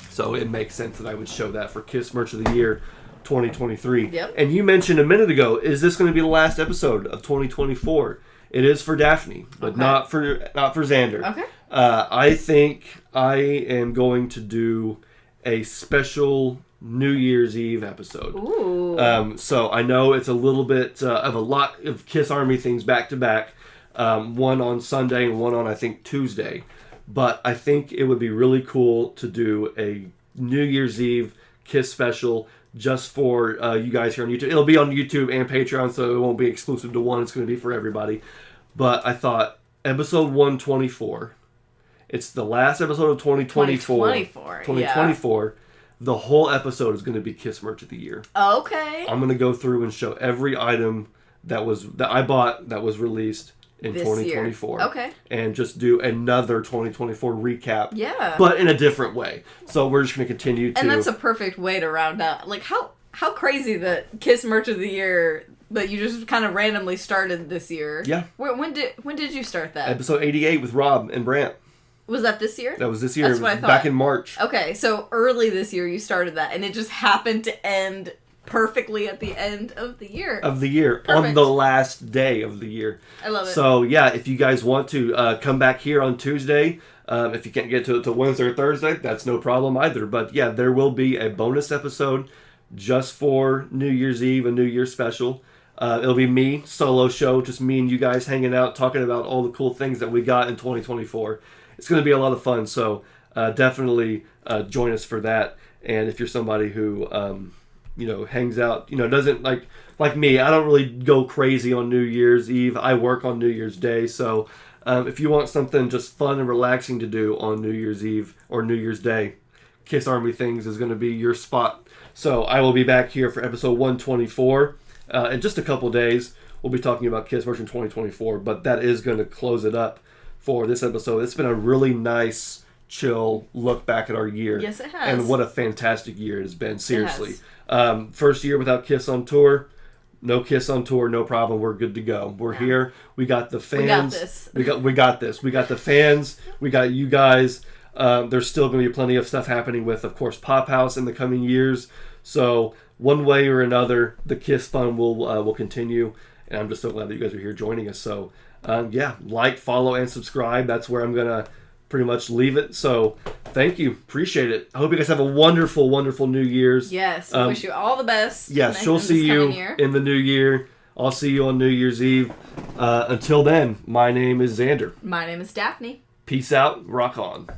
So it makes sense that I would show that for KISS Merch of the Year 2023. Yep. And you mentioned a minute ago, is this going to be the last episode of 2024? It is for Daphne, but not for Xander. Okay. I think I am going to do a special New Year's Eve episode. Ooh. So I know it's a little bit of a lot of KISS Army things back to back. One on Sunday and one on, I think, Tuesday. But I think it would be really cool to do a New Year's Eve KISS special just for you guys here on YouTube. It'll be on YouTube and Patreon, so it won't be exclusive to one. It's going to be for everybody. But I thought episode 124, it's the last episode of 2024. 2024. The whole episode is going to be KISS Merch of the Year. Okay. I'm going to go through and show every item that I bought that was released in 2024. Year. Okay. And just do another 2024 recap. Yeah. But in a different way. So we're just going to continue to... And that's a perfect way to round out. Like, how crazy that KISS Merch of the Year that you just kind of randomly started this year. Yeah. When did you start that? Episode 88 with Rob and Brant. Was that this year? That was this year. That's what I thought. Back in March. Okay, so early this year you started that, and it just happened to end perfectly at the end of the year. Perfect. On the last day of the year. I love it. So, yeah, if you guys want to come back here on Tuesday, if you can't get to it till Wednesday or Thursday, that's no problem either. But, yeah, there will be a bonus episode just for New Year's Eve, a New Year's special. It'll be me, solo show, just me and you guys hanging out, talking about all the cool things that we got in 2024. It's going to be a lot of fun, so definitely join us for that. And if you're somebody who, hangs out, doesn't like me, I don't really go crazy on New Year's Eve. I work on New Year's Day, so if you want something just fun and relaxing to do on New Year's Eve or New Year's Day, KISS Army Things is going to be your spot. So I will be back here for episode 124 in just a couple days. We'll be talking about KISS version 2024, but that is going to close it up for this episode. It's been a really nice, chill look back at our year. Yes, it has. And what a fantastic year it has been, seriously. First year without KISS on tour. No KISS on tour, no problem. We're good to go. We're here. We got the fans. We got this. We got the fans. We got you guys. There's still going to be plenty of stuff happening with, of course, Pop House in the coming years. So one way or another, the KISS fun will continue. And I'm just so glad that you guys are here joining us. So like, follow, and subscribe. That's where I'm going to pretty much leave it. So thank you. Appreciate it. I hope you guys have a wonderful, wonderful New Year's. Yes. Wish you all the best. Yes. She'll see you in the new year. I'll see you on New Year's Eve. Until then, my name is Xander. My name is Daphne. Peace out. Rock on.